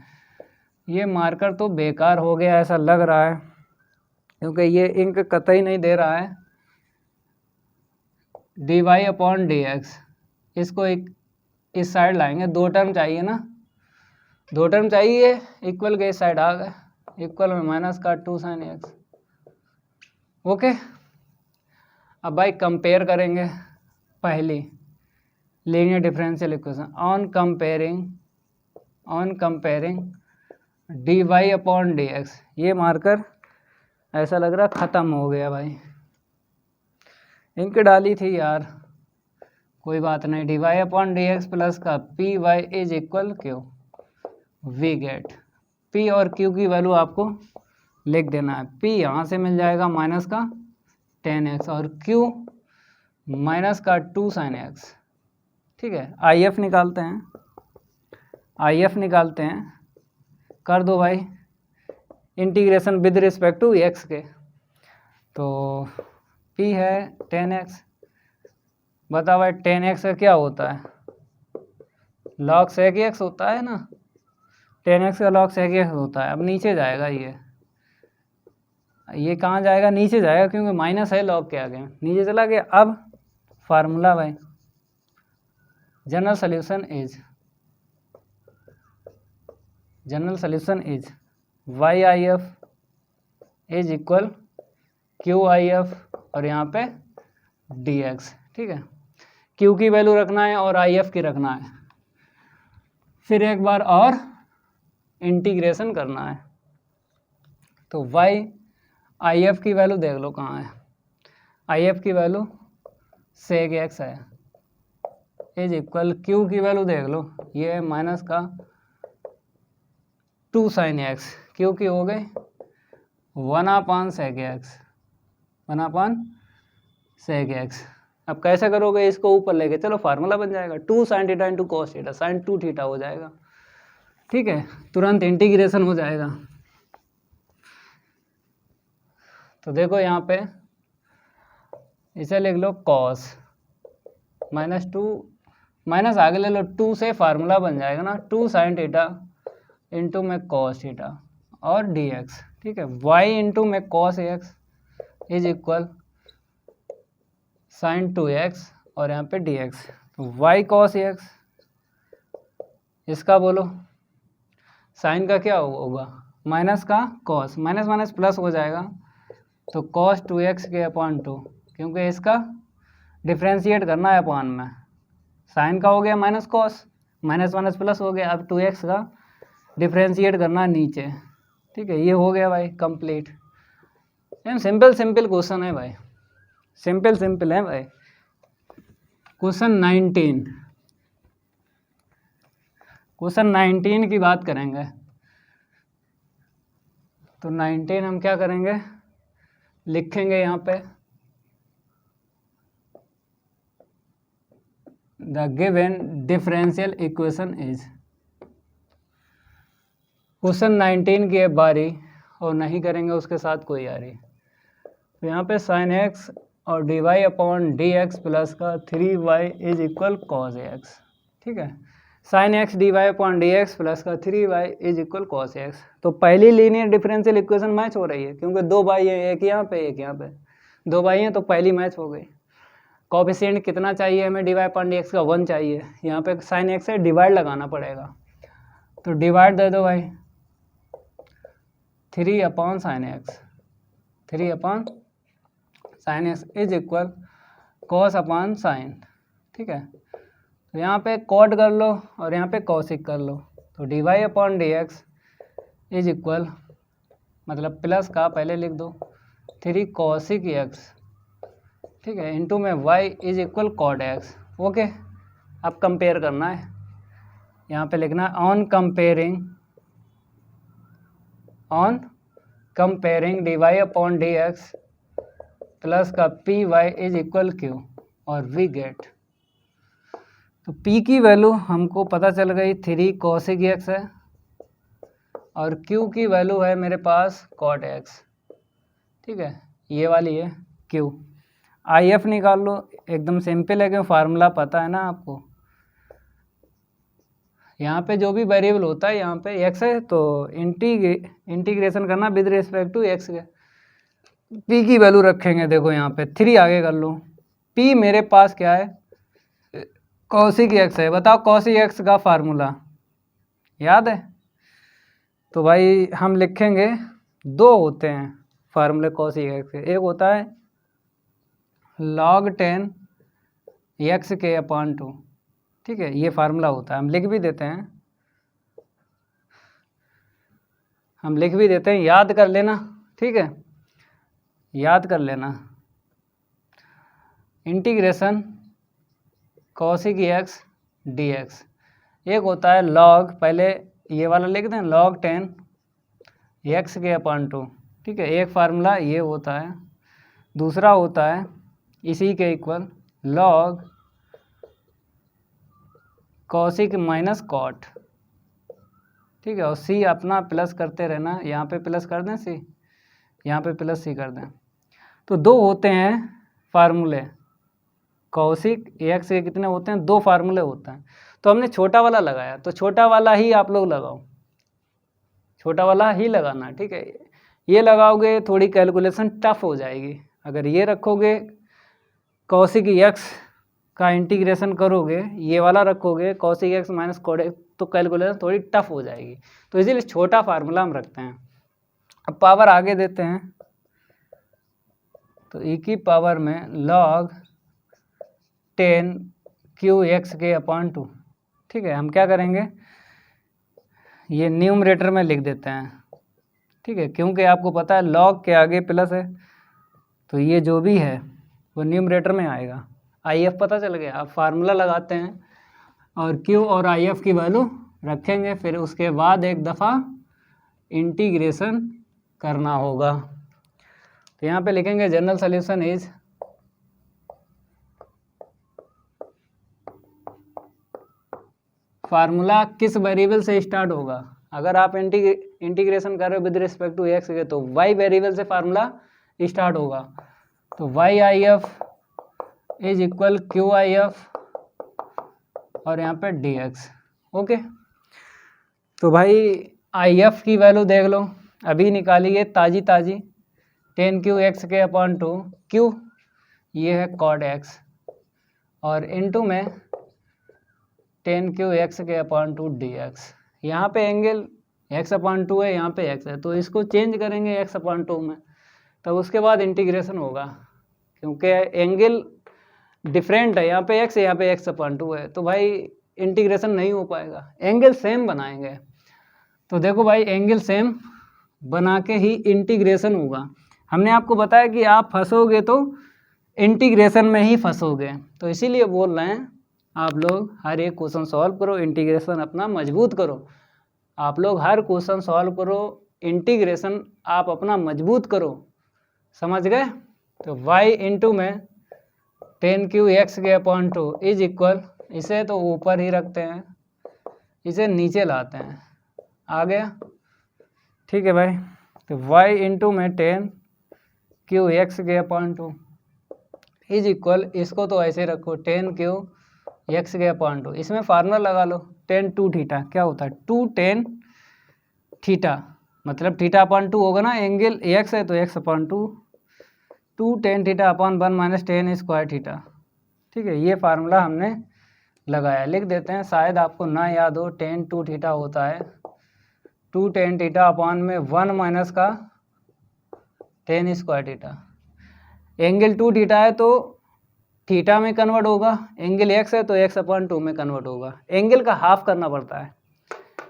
ये मार्कर तो बेकार हो गया ऐसा लग रहा है, क्योंकि ये इंक कतई नहीं दे रहा है। D Y upon D x, इसको इस साइड लाएंगे, 2 टर्म चाहिए ना, 2 टर्म चाहिए, इक्वल के इस साइड आ गए, इक्वल में माइनस का 2 sin x, ओके। अब भाई कंपेयर करेंगे पहली linear differential equation, on comparing D Y upon D x. ये मार्कर ऐसा लग रहा ख़त्म हो गया भाई, इंक डाली थी यार, कोई बात नहीं, D Y upon D x plus का P Y is equal Q. We get P और क्यू की वैल्यू आपको लिख देना है। पी यहाँ से मिल जाएगा माइनस का 10x और क्यू माइनस का 2 sin x। ठीक है, आई एफ निकालते हैं, आई एफ निकालते हैं, कर दो भाई integration with respect to x के। तो p है 10x, बता भाई 10x का क्या होता है, log sec x होता है ना, 10x का log sec x होता है। अब नीचे जाएगा ये कहाँ जाएगा, नीचे जाएगा क्योंकि माइनस है log के आगे, नीचे चला गया। अब फार्मूला भाई, general solution is y I F is equal Q I F और यहाँ पे डी एक्स। ठीक है, क्यू की वैल्यू रखना है और आई एफ की रखना है, फिर एक बार और इंटीग्रेशन करना है। तो वाई आई एफ की वैल्यू देख लो कहाँ है, आई एफ की वैल्यू सेक एक्स है, इज इक्वल क्यू की वैल्यू देख लो, ये है माइनस का 2 sin x, क्यू की हो गई 1/sec x, 1/sec x। अब कैसे करोगे, इसको ऊपर लेके चलो, फार्मूला बन जाएगा 2 sin theta into cos theta, sine 2 theta हो जाएगा। ठीक है, तुरंत इंटीग्रेशन हो जाएगा। तो देखो यहाँ पे इसे लिख लो कॉस -2 माइनस आगे ले लो 2 से फार्मूला बन जाएगा ना 2 sin थीटा इंटू में कॉस थीटा और डी एक्स। ठीक है, y इंटू में cos x is equal sine 2x और यहाँ पे डी एक्स। तो y कॉस एक्स, इसका बोलो साइन का क्या होगा, माइनस का कॉस, माइनस माइनस प्लस हो जाएगा, तो कॉस 2x के अपॉन 2, क्योंकि इसका डिफ्रेंशिएट करना है अपॉन में, साइन का हो गया minus cos, minus minus plus हो गया, अब 2x का डिफ्रेंशिएट करना है नीचे। ठीक है, ये हो गया भाई कंप्लीट। सिंपल क्वेश्चन है भाई, सिंपल है भाई। क्वेश्चन 19 की बात करेंगे, तो 19 हम क्या करेंगे, लिखेंगे यहाँ पे the given differential equation is. Question 19 की है बारी, और नहीं करेंगे उसके साथ कोई यारी। तो यहाँ पे साइन एक्स और d Y upon D x plus का 3y is equal cos x. ठीक है, sine x d Y upon D x plus का 3y is equal cos x. तो पहली लीनियर डिफरेंशियल इक्वेशन मैच हो रही है, क्योंकि 2 बाई है, एक यहाँ पे एक यहाँ पे, 2 बाई हैं तो पहली मैच हो गई। कोएफिशिएंट कितना चाहिए हमें, d Y upon D x का 1 चाहिए, यहाँ पे साइन एक्स है, डिवाइड लगाना पड़ेगा, तो डिवाइड दे दो भाई 3/sin x, 3/sin x is equal cos upon sine. ठीक है, तो यहाँ पे कॉट कर लो और यहाँ पे कॉसिक कर लो, तो d Y upon D x is equal, मतलब प्लस का पहले लिख दो 3 कॉसिक एक्स। ठीक है, इंटू में y is equal cot X. Okay, अब कंपेयर करना है, यहाँ पे लिखना है on comparing D Y upon D x plus का P Y is equal Q और वी गेट। तो p की वैल्यू हमको पता चल गई 3 कॉसिक एक्स है और q की वैल्यू है मेरे पास कॉट एक्स। ठीक है, ये वाली है q। आई एफ निकाल लो, एकदम सिंपल है, क्यों फार्मूला पता है ना आपको। यहाँ पे जो भी वेरिएबल होता है, यहाँ पे x है तो इंटीग्रेशन करना विद रिस्पेक्ट टू x के। p की वैल्यू रखेंगे, देखो यहाँ पे 3 आगे कर लो, p मेरे पास क्या है, कॉसिक x है। बताओ कॉसिक x का फार्मूला याद है, तो भाई हम लिखेंगे 2 होते हैं फार्मूले कॉसिक x के, एक होता है log 10 x के अपॉन 2। ठीक है, ये फार्मूला होता है, हम लिख भी देते हैं, याद कर लेना। ठीक है, याद कर लेना, integration cosec x D x. एक होता है लॉग, पहले ये वाला लिख दें, log 10 एक्स के अपॉन 2, ठीक है, एक फार्मूला ये होता है। दूसरा होता है इसी के equal log cosec minus cot, ठीक है, और सी अपना प्लस करते रहना, यहाँ पे प्लस कर दें सी, यहाँ पे प्लस सी कर दें। तो दो होते हैं फार्मूले, कॉसिक एक्स के कितने होते हैं, दो फार्मूले होते हैं। तो हमने छोटा वाला लगाया, तो छोटा वाला ही आप लोग लगाओ, छोटा वाला ही लगाना, ठीक है। ये लगाओगे थोड़ी कैलकुलेशन टफ हो जाएगी। अगर ये रखोगे कॉसिक एक्स का इंटीग्रेशन करोगे, ये वाला रखोगे cosec x minus cot x, तो कैलकुलेशन थोड़ी टफ हो जाएगी। तो इसीलिए छोटा फार्मूला हम रखते हैं। अब पावर आगे देते हैं, तो e की पावर में log 10 क्यू एक्स के अपॉन 2, ठीक है। हम क्या करेंगे, ये न्यूमरेटर में लिख देते हैं, ठीक है, क्योंकि आपको पता है log के आगे प्लस है, तो ये जो भी है वो न्यूमरेटर में आएगा। IF पता चल गया। अब फार्मूला लगाते हैं और Q और IF की वैल्यू रखेंगे, फिर उसके बाद एक दफ़ा इंटीग्रेशन करना होगा। तो यहाँ पे लिखेंगे जनरल सॉल्यूशन इज फार्मूला किस वेरिएबल से स्टार्ट होगा। अगर आप इंटीग्रेशन कर रहे हो विद रिस्पेक्ट टू एक्स के, तो y वेरिएबल से फार्मूला स्टार्ट होगा। तो YIF इज इक्वल QIF और यहाँ पे dx, ओके। तो भाई IF की वैल्यू देख लो, अभी निकाली है ताज़ी 10 क्यू एक्स के अपॉन 2, क्यू ये है कॉड एक्स, और इनटू में 10 क्यू एक्स के अपॉन 2 dx। यहाँ पे एंगल x अपॉन 2 है, यहाँ पे x है, तो इसको चेंज करेंगे x अपॉन 2 में, तब उसके बाद इंटीग्रेशन होगा, क्योंकि एंगल डिफरेंट है, यहाँ पे x है, यहाँ पे x अपॉन 2 है, तो भाई इंटीग्रेशन नहीं हो पाएगा। एंगल सेम बनाएंगे, तो देखो भाई एंगल सेम बना के ही इंटीग्रेशन होगा। हमने आपको बताया कि आप फंसोगे तो इंटीग्रेशन में ही फंसोगे, तो इसीलिए बोल रहे हैं आप लोग हर एक क्वेश्चन सॉल्व करो, इंटीग्रेशन अपना मजबूत करो। आप लोग हर क्वेश्चन सॉल्व करो, इंटीग्रेशन आप अपना मजबूत करो, समझ गए। तो y इंटू में 10 क्यू एक्स के अपॉन 2 इज इक्वल, इसे तो ऊपर ही रखते हैं, इसे नीचे लाते हैं, आ गया, ठीक है भाई। तो y इंटू में 10 क्यू एक्स के अपॉन 2 इज इक्वल, इसको तो ऐसे रखो 10 क्यू एक्स के अपॉन 2, इसमें फार्मूला लगा लो 10 2 थीटा, क्या होता है 2 10 थीटा, मतलब थीटा अपॉन 2 होगा ना, एंगल एक्स है तो x upon 2, 2 10 theta upon 1 minus 10 square theta, ठीक है। ये फार्मूला हमने लगाया, लिख देते हैं, शायद आपको ना याद हो। 10 2 थीटा होता है 2 10 थीटा अपॉन में 1 माइनस का 10 स्क्वायर थीटा। एंगल 2 थीटा है तो थीटा में कन्वर्ट होगा, एंगल एक्स है तो एक्स अपॉन 2 में कन्वर्ट होगा। एंगल का हाफ करना पड़ता है,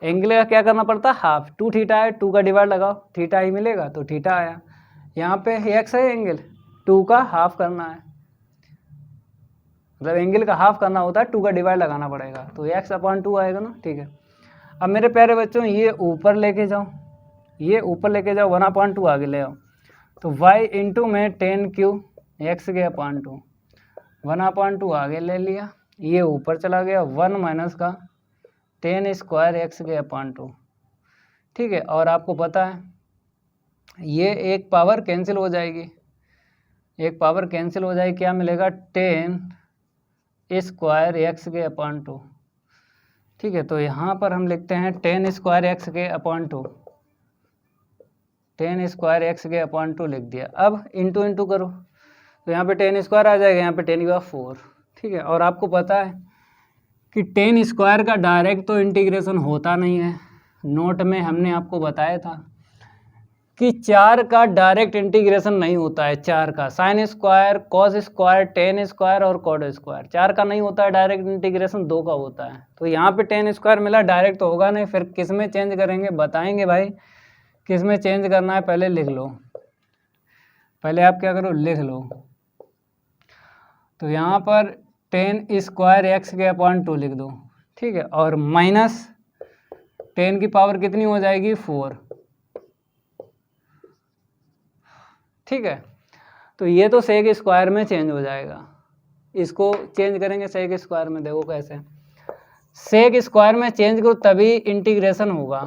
एंगल का क्या करना पड़ता है, हाफ। 2 थीटा है, 2 का डिवाइड लगाओ, थीटा ही मिलेगा, तो थीटा आया। यहाँ पे एक्स है एंगल, 2 का हाफ करना है, मतलब एंगल का हाफ करना होता है, 2 का डिवाइड लगाना पड़ेगा, तो एक्स अपॉन 2 आएगा ना, ठीक है। अब मेरे प्यारे बच्चों ये ऊपर लेके जाओ, ये ऊपर लेके जाओ, 1/2 आगे ले आओ, तो y इंटू में 10 क्यू एक्स के अपॉन 2, 1/2 आगे ले लिया, ये ऊपर चला गया, 1 माइनस का 10 स्क्वायर एक्स के अपॉन 2, ठीक है। और आपको पता है ये एक पावर कैंसिल हो जाएगी, एक पावर कैंसिल हो जाएगी, क्या मिलेगा 10 स्क्वायर एक्स के अपॉन 2, ठीक है। तो यहाँ पर हम लिखते हैं 10 स्क्वायर एक्स के अपॉन 2, 10 स्क्वायर एक्स के अपॉन 2 लिख दिया। अब इंटू इंटू करो, तो यहाँ पे 10 स्क्वायर आ जाएगा, यहाँ पे 10 की पावर 4, ठीक है। और आपको पता है कि 10 स्क्वायर का डायरेक्ट तो इंटीग्रेशन होता नहीं है, नोट में हमने आपको बताया था कि 4 का डायरेक्ट इंटीग्रेशन नहीं होता है। 4 का sine square, cos square, ten square और कॉड स्क्वायर, 4 का नहीं होता है डायरेक्ट इंटीग्रेशन, 2 का होता है। तो यहाँ पे 10 स्क्वायर मिला, डायरेक्ट तो होगा नहीं, फिर किस में चेंज करेंगे बताएंगे भाई, किस में चेंज करना है पहले लिख लो, पहले आप क्या करो लिख लो। तो यहाँ पर 10 स्क्वायर एक्स के अपॉन 2 लिख दो, ठीक है, और माइनस 10 की पावर कितनी हो जाएगी 4, ठीक है। तो ये तो सेक स्क्वायर में चेंज हो जाएगा, इसको चेंज करेंगे सेक स्क्वायर में, देखो कैसे। सेक स्क्वायर में चेंज करो तभी इंटीग्रेशन होगा।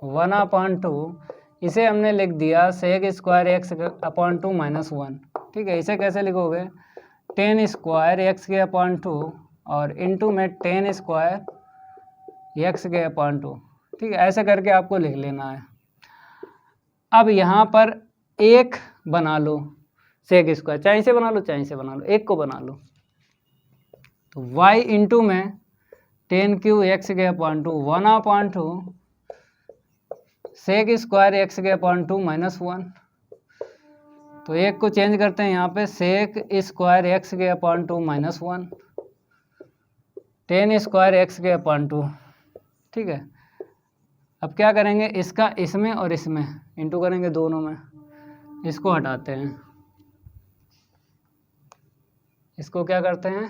1/2 इसे हमने लिख दिया sec square x upon 2 minus 1, ठीक है। इसे कैसे लिखोगे 10 स्क्वायर एक्स के अपॉन 2 और इनटू में 10 स्क्वायर एक्स के अपॉन 2, ठीक है। ऐसे करके आपको लिख लेना है। अब यहाँ पर एक बना लो सेक स्क्वायर, चाहे इसे बना लो चाहे इसे बना लो, एक को बना लो। तो y इंटू में 10 क्यू एक्स के अपॉन 2 1/2 सेक स्क्वायर एक्स के अपॉन 2 माइनस 1। तो एक को चेंज करते हैं यहाँ पे, सेक स्क्वायर एक्स के अपॉन 2 माइनस 1, 10 स्क्वायर एक्स के अपॉन 2, ठीक है। अब क्या करेंगे, इसका इसमें और इसमें इंटू करेंगे दोनों में, इसको हटाते हैं, इसको क्या करते हैं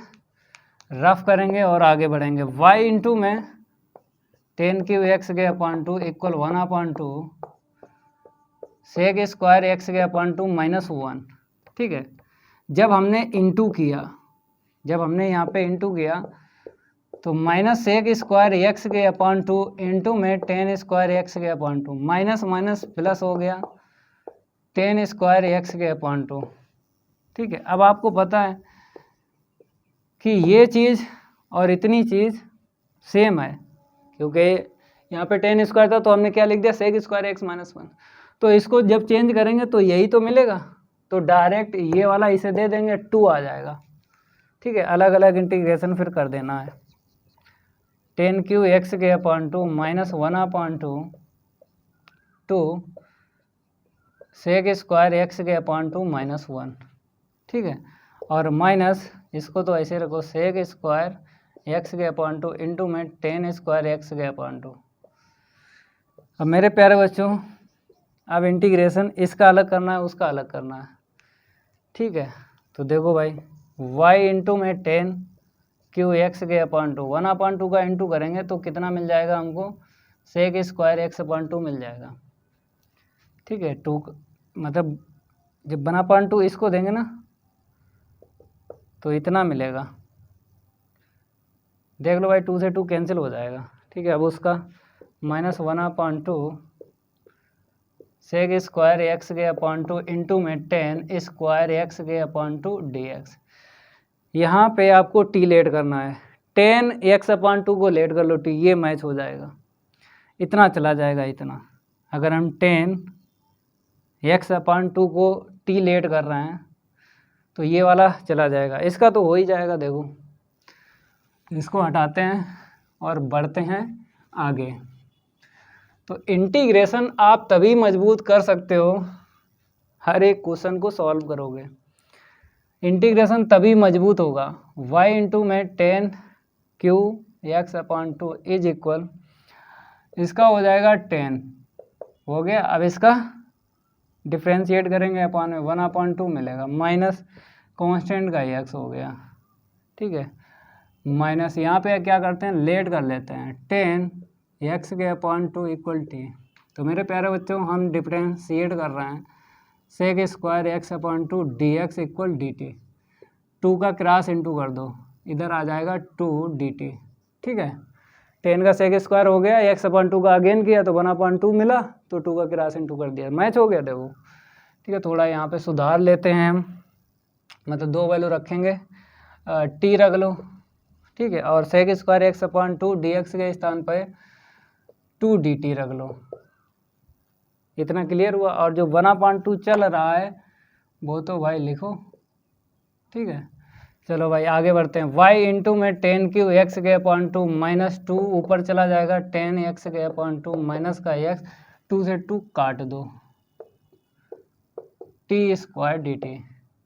रफ करेंगे और आगे बढ़ेंगे। y इंटू में 10 क्यू एक्स के upon 2 equal 1/2 sec square x के अपॉन 2 माइनस 1, ठीक है। जब हमने इंटू किया, जब हमने यहाँ पे इंटू किया तो माइनस सेक स्क्वायर एक्स के अपॉन 2 इंटू में 10 स्क्वायर एक्स के अपॉन 2, माइनस माइनस प्लस हो गया 10 स्क्वायर एक्स के अपॉन 2, ठीक है। अब आपको पता है कि ये चीज़ और इतनी चीज़ सेम है, क्योंकि यहाँ पे 10 स्क्वायर था तो हमने क्या लिख दिया सेक स्क्वायर एक्स माइनस 1। तो इसको जब चेंज करेंगे तो यही तो मिलेगा, तो डायरेक्ट ये वाला इसे दे देंगे 2 आ जाएगा, ठीक है। अलग अलग इंटीग्रेशन फिर कर देना है। 10 क्यू एक्स के upon 2 minus 1/2 2 sec square x के अपॉन 2 माइनस 1, ठीक है। और माइनस इसको तो ऐसे रखो सेक स्क्वायर एक्स के अपॉन 2 इंटू में 10 स्क्वायर एक्स के अपॉन 2। अब मेरे प्यारे बच्चों, अब इंटीग्रेशन इसका अलग करना है उसका अलग करना है, ठीक है। तो देखो भाई y इंटू में 10 क्यू एक्स के अपॉन 2 1/2 का इंटू करेंगे तो कितना मिल जाएगा हमको, सेक स्क्वायर एक्स अपॉन 2 मिल जाएगा, ठीक है। 2 मतलब जब 1/2 इसको देंगे ना तो इतना मिलेगा, देख लो भाई 2 से 2 कैंसिल हो जाएगा, ठीक है। अब उसका माइनस 1/2 सेक स्क्वायर एक्स के अपॉन 2 इंटू में 10 स्क्वायर एक्स के अपॉन 2 dx। यहाँ पे आपको t लेट करना है, 10 एक्स अपॉन 2 को लेट कर लो t, ये मैच हो जाएगा, इतना चला जाएगा इतना। अगर हम 10 एक्स अपॉन 2 को t लेट कर रहे हैं तो ये वाला चला जाएगा, इसका तो हो ही जाएगा। देखो इसको हटाते हैं और बढ़ते हैं आगे। तो इंटीग्रेशन आप तभी मजबूत कर सकते हो, हर एक क्वेश्चन को सॉल्व करोगे, इंटीग्रेशन तभी मजबूत होगा। y इंटू में 10 Q x upon 2 is equal, इसका हो जाएगा 10 हो गया। अब इसका डिफ्रेंशिएट करेंगे अपॉन में 1/2 मिलेगा, माइनस कांस्टेंट का x हो गया, ठीक है। माइनस यहाँ पे क्या करते हैं लेट कर लेते हैं 10 एक्स के अपॉन 2 इक्वल t। तो मेरे प्यारे बच्चों हम डिफ्रेंशिएट कर रहे हैं sec square x upon 2 dx equal dt, 2 का क्रॉस इंटू कर दो, इधर आ जाएगा 2 dt, ठीक है। 10 का सेक स्क्वायर हो गया, एक्स अपॉन 2 का अगेन किया तो 1/2 मिला, तो 2 का क्रॉस इंटू कर दिया, मैच हो गया। देखो ठीक है, थोड़ा यहाँ पे सुधार लेते हैं हम, मतलब 2 वैल्यू रखेंगे, t रख लो, ठीक है, और sec square x upon 2 dx के स्थान पर 2 dt रख लो, इतना क्लियर हुआ। और जो 1/2 चल रहा है वो तो भाई लिखो, ठीक है। चलो भाई आगे बढ़ते हैं। y इंटू में 10 क्यू एक्स के अपॉन 2 माइनस 2 ऊपर चला जाएगा 10 एक्स के अपॉन 2 माइनस का x, 2 से 2 काट दो, टी स्क्वायर डी टी।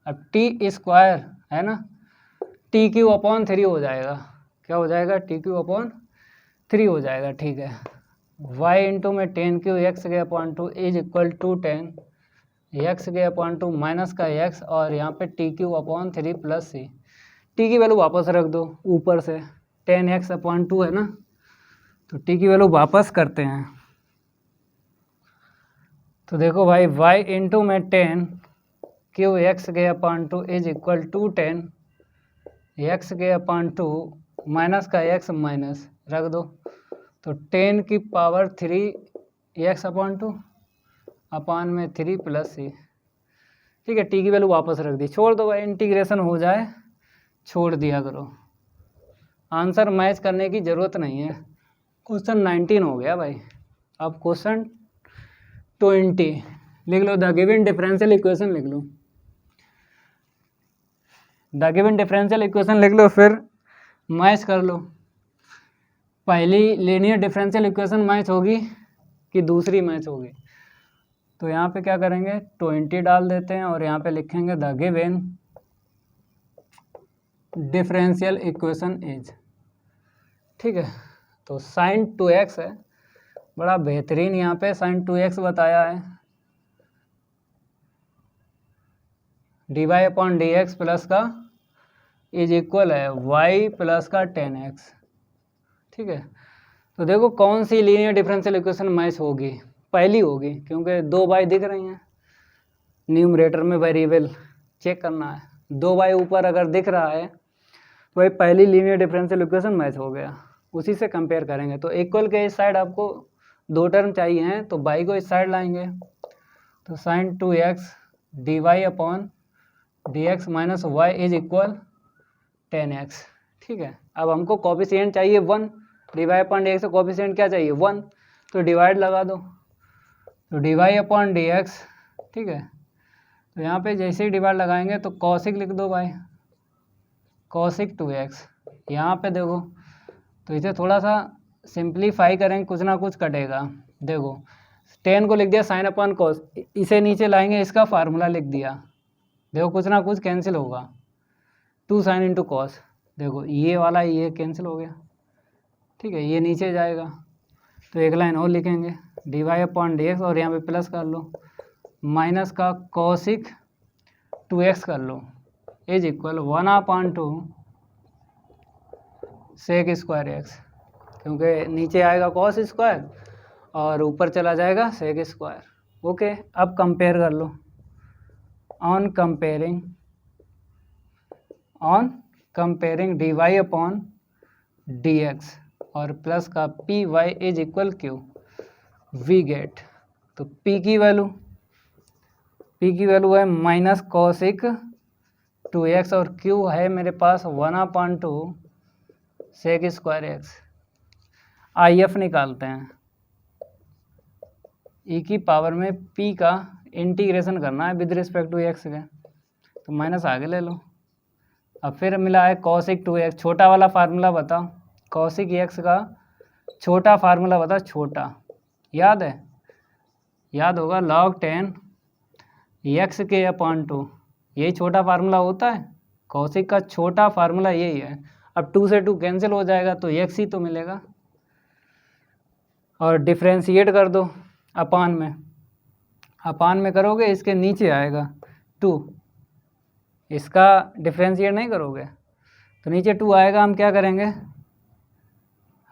अब टी स्क्वायर है ना, टी क्यू अपॉन 3 हो जाएगा, क्या हो जाएगा टी क्यू अपॉन 3 हो जाएगा, ठीक है। y इंटू में 10 क्यू एक्स के upon 2 is equal to 10 x के अपॉन 2 माइनस का x, और यहाँ पे t Q upon 3 plus C, t की वैल्यू वापस रख दो ऊपर से, 10x/2 है ना, तो टी की वैल्यू वापस करते हैं। तो देखो भाई y इंटू में 10 क्यू एक्स के upon 2 is equal to 10 x के अपॉन 2 माइनस का x माइनस रख दो, तो 10 की पावर 3 एक्स अपॉन 2 अपान में 3 प्लस सी। ठीक है, टी की वैल्यू वापस रख दी, छोड़ दो भाई, इंटीग्रेशन हो जाए, छोड़ दिया करो, आंसर मैच करने की ज़रूरत नहीं है। क्वेश्चन 19 हो गया भाई। अब क्वेश्चन 20 लिख लो, द गिवन डिफरेंशियल इक्वेशन लिख लो, द गिवन डिफरेंशियल इक्वेशन लिख लो, फिर मैच कर लो। पहली लीनियर डिफरेंशियल इक्वेशन मैच होगी कि दूसरी मैच होगी, तो यहाँ पे क्या करेंगे, 20 डाल देते हैं और यहाँ पे लिखेंगे the given differential equation is. ठीक है, तो sin 2x है, बड़ा बेहतरीन यहाँ पे sin 2x बताया है, dy/dx प्लस का इज इक्वल है y प्लस का 10x। ठीक है, तो देखो कौन सी लीनियर डिफरेंशियल इक्वेशन मैच होगी, पहली होगी, क्योंकि 2 y दिख रही हैं, न्यूमरेटर में वेरिएबल चेक करना है, 2 y ऊपर अगर दिख रहा है तो भाई पहली लीनियर डिफरेंशियल इक्वेशन मैच हो गया, उसी से कंपेयर करेंगे। तो इक्वल के इस साइड आपको 2 टर्म चाहिए हैं, तो y को इस साइड लाएंगे, तो sin 2x dy/dx minus y is equal 10x। ठीक है, अब हमको कोफिशिएंट चाहिए 1, dy/dx से कोफिशिएंट क्या चाहिए 1, तो डिवाइड लगा दो, तो dy/dx। ठीक है, तो यहाँ पे जैसे ही डिवाइड लगाएंगे तो कॉसिक लिख दो भाई, कॉसिक 2x। यहाँ पे देखो, तो इसे थोड़ा सा सिंप्लीफाई करेंगे, कुछ ना कुछ कटेगा। देखो 10 को लिख दिया साइन अपॉन कॉस, इसे नीचे लाएंगे, इसका फार्मूला लिख दिया, देखो कुछ ना कुछ कैंसिल होगा, 2 साइन इंटू कॉस, देखो ये वाला ये कैंसिल हो गया। ठीक है, ये नीचे जाएगा, तो एक लाइन और लिखेंगे dy/dx और यहाँ पे प्लस कर लो, माइनस का कॉसिक 2x कर लो is equal 1/2 sec square x, क्योंकि नीचे आएगा कॉस स्क्वायर और ऊपर चला जाएगा सेक स्क्वायर। ओके, अब कंपेयर कर लो, ऑन कंपेयरिंग dy/dx और प्लस का P Y is equal Q, we get, तो p की वैल्यू है माइनस कॉसिक 2x और q है मेरे पास 1/2 सेक स्क्वायर एक्स। IF निकालते हैं, e की पावर में p का इंटीग्रेशन करना है विद रिस्पेक्ट टू x के, तो माइनस आगे ले लो। अब फिर मिला है कॉसिक 2x, छोटा वाला फार्मूला बताओ, कॉसिक x का छोटा फार्मूला बताओ, छोटा याद है, याद होगा log 10 x के अपॉन 2, यही छोटा फार्मूला होता है, कॉसिक का छोटा फार्मूला यही है। अब 2 से 2 कैंसिल हो जाएगा तो x ही तो मिलेगा, और डिफ्रेंशिएट कर दो अपान में करोगे, इसके नीचे आएगा 2, इसका डिफ्रेंशिएट नहीं करोगे तो नीचे 2 आएगा, हम क्या करेंगे,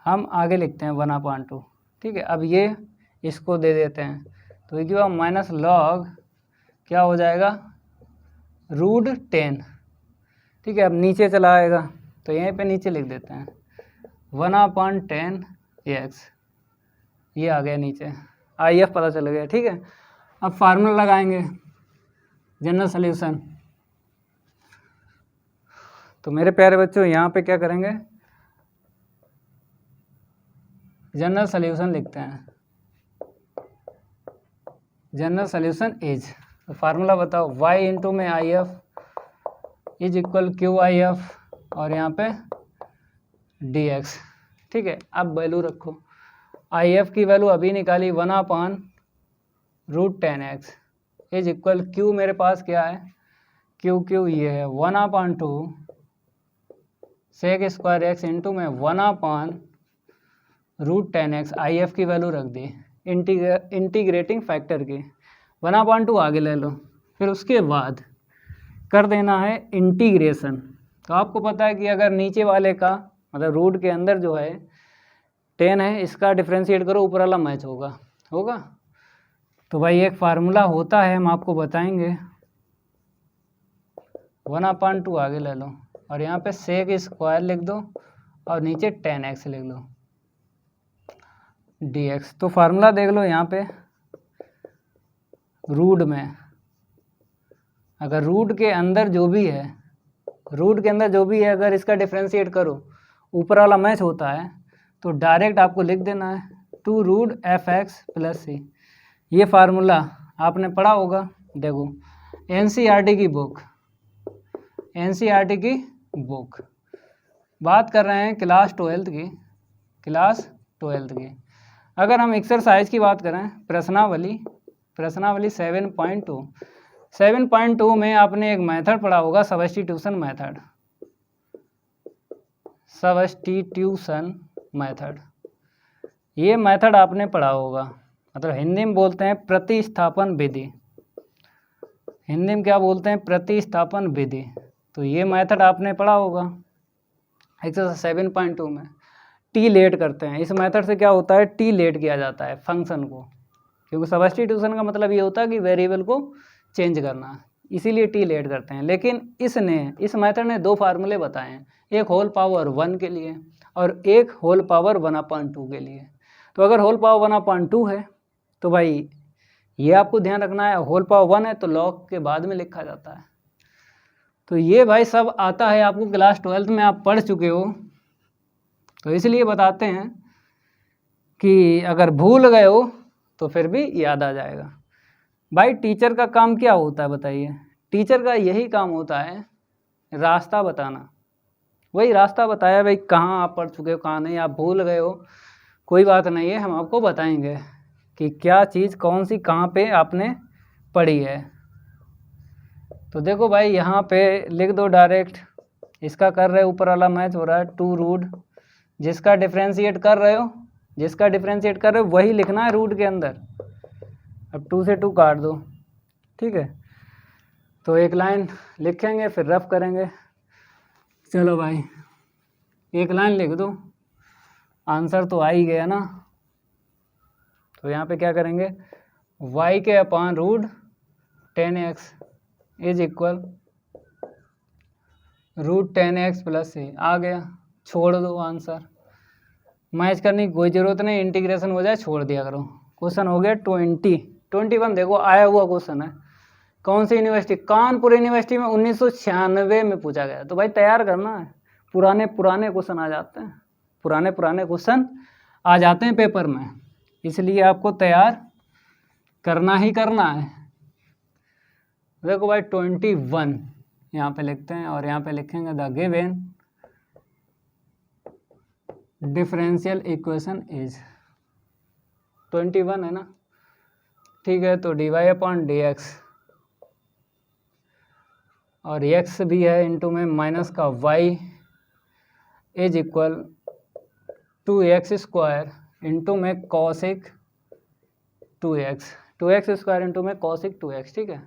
हम आगे लिखते हैं 1/2। ठीक है, अब ये इसको दे देते हैं, तो ये क्या माइनस लॉग क्या हो जाएगा √10। ठीक है, अब नीचे चला आएगा, तो यहीं पे नीचे लिख देते हैं 1/10x, ये आ गया नीचे, IF पता चल गया। ठीक है, अब फार्मूला लगाएंगे जनरल सॉल्यूशन, तो मेरे प्यारे बच्चों यहाँ पे क्या करेंगे, जनरल सॉल्यूशन लिखते हैं, जनरल सॉल्यूशन इज, तो फार्मूला बताओ y इंटू में IF इज इक्वल QIF और यहाँ पे dx। ठीक है, अब वैल्यू रखो, IF की वैल्यू अभी निकाली 1/√10x इज इक्वल Q, मेरे पास क्या है Q ये है 1/2 सेक स्क्वायर एक्स इंटू में 1/√10x, IF की वैल्यू रख दी, इंटीग्रेटिंग फैक्टर की 1/2 आगे ले लो, फिर उसके बाद कर देना है इंटीग्रेशन, तो आपको पता है कि अगर नीचे वाले का मतलब रूट के अंदर जो है 10 है, इसका डिफ्रेंशिएट करो, ऊपर वाला मैच होगा। तो भाई एक फार्मूला होता है, हम आपको बताएंगे, 1/2 आगे ले लो और यहाँ पे सेक स्क्वायर लिख दो और नीचे 10x लिख लो dx। तो फार्मूला देख लो यहाँ पे, रूट में अगर रूट के अंदर जो भी है अगर इसका डिफ्रेंशिएट करो ऊपर वाला मैच होता है तो डायरेक्ट आपको लिख देना है 2√f(x + c)। ये फार्मूला आपने पढ़ा होगा। देखो एनसीईआरटी की बुक बात कर रहे हैं क्लास 12th की। अगर हम एक्सरसाइज की बात करें, प्रश्नावली 7.2 में आपने एक मेथड पढ़ा होगा, सब्स्टिट्यूशन मेथड। ये मेथड आपने पढ़ा होगा, मतलब हिंदी में बोलते हैं प्रतिस्थापन विधि। हिंदी में क्या बोलते हैं? प्रतिस्थापन विधि। तो ये मेथड आपने पढ़ा होगा एक्सरसाइज 7.2 में। टी लेट करते हैं, इस मेथड से क्या होता है, टी लेट किया जाता है फंक्शन को, क्योंकि सब्स्टिट्यूशन का मतलब ये होता है कि वेरिएबल को चेंज करना, इसीलिए टी लेट करते हैं। लेकिन इस मेथड ने 2 फार्मूले बताए हैं, एक होल पावर 1 के लिए और एक होल पावर 1/2 के लिए। तो अगर होल पावर 1/2 है तो भाई ये आपको ध्यान रखना है, होल पावर 1 है तो लॉग के बाद में लिखा जाता है। तो ये भाई सब आता है आपको, क्लास 12th में आप पढ़ चुके हो, तो इसलिए बताते हैं कि अगर भूल गए हो तो फिर भी याद आ जाएगा। भाई टीचर का काम क्या होता है बताइए? टीचर का यही काम होता है रास्ता बताना। वही रास्ता बताया भाई, कहाँ आप पढ़ चुके हो कहाँ नहीं, आप भूल गए हो कोई बात नहीं है, हम आपको बताएंगे कि क्या चीज़ कौन सी कहाँ पे आपने पढ़ी है। तो देखो भाई यहाँ पे लिख दो डायरेक्ट, इसका कर रहे हो ऊपर वाला मैच हो रहा है 2√, जिसका डिफ्रेंशिएट कर रहे हो वही लिखना है रूट के अंदर। अब 2 से 2 काट दो, ठीक है। तो एक लाइन लिखेंगे फिर रफ करेंगे। चलो भाई एक लाइन लिख दो, आंसर तो आ ही गया ना। तो यहाँ पे क्या करेंगे, y के upon √10x is equal √10x + c आ गया। छोड़ दो आंसर, मैच करने की कोई ज़रूरत नहीं, इंटीग्रेशन हो जाए छोड़ दिया करो। क्वेश्चन हो गया 21। देखो आया हुआ क्वेश्चन है, कौन सी यूनिवर्सिटी? कानपुर यूनिवर्सिटी में 1996 में पूछा गया। तो भाई तैयार करना है, पुराने क्वेश्चन आ जाते हैं, पुराने क्वेश्चन आ जाते हैं पेपर में, इसलिए आपको तैयार करना ही करना है। देखो भाई 21 यहाँ पे लिखते हैं और यहाँ पे लिखेंगे the given differential equation is 21 है ना, ठीक है। तो dy/dx और x भी है इंटू में माइनस का y is equal 2x² into में cosic 2x² इंटू में cosic 2x, ठीक है।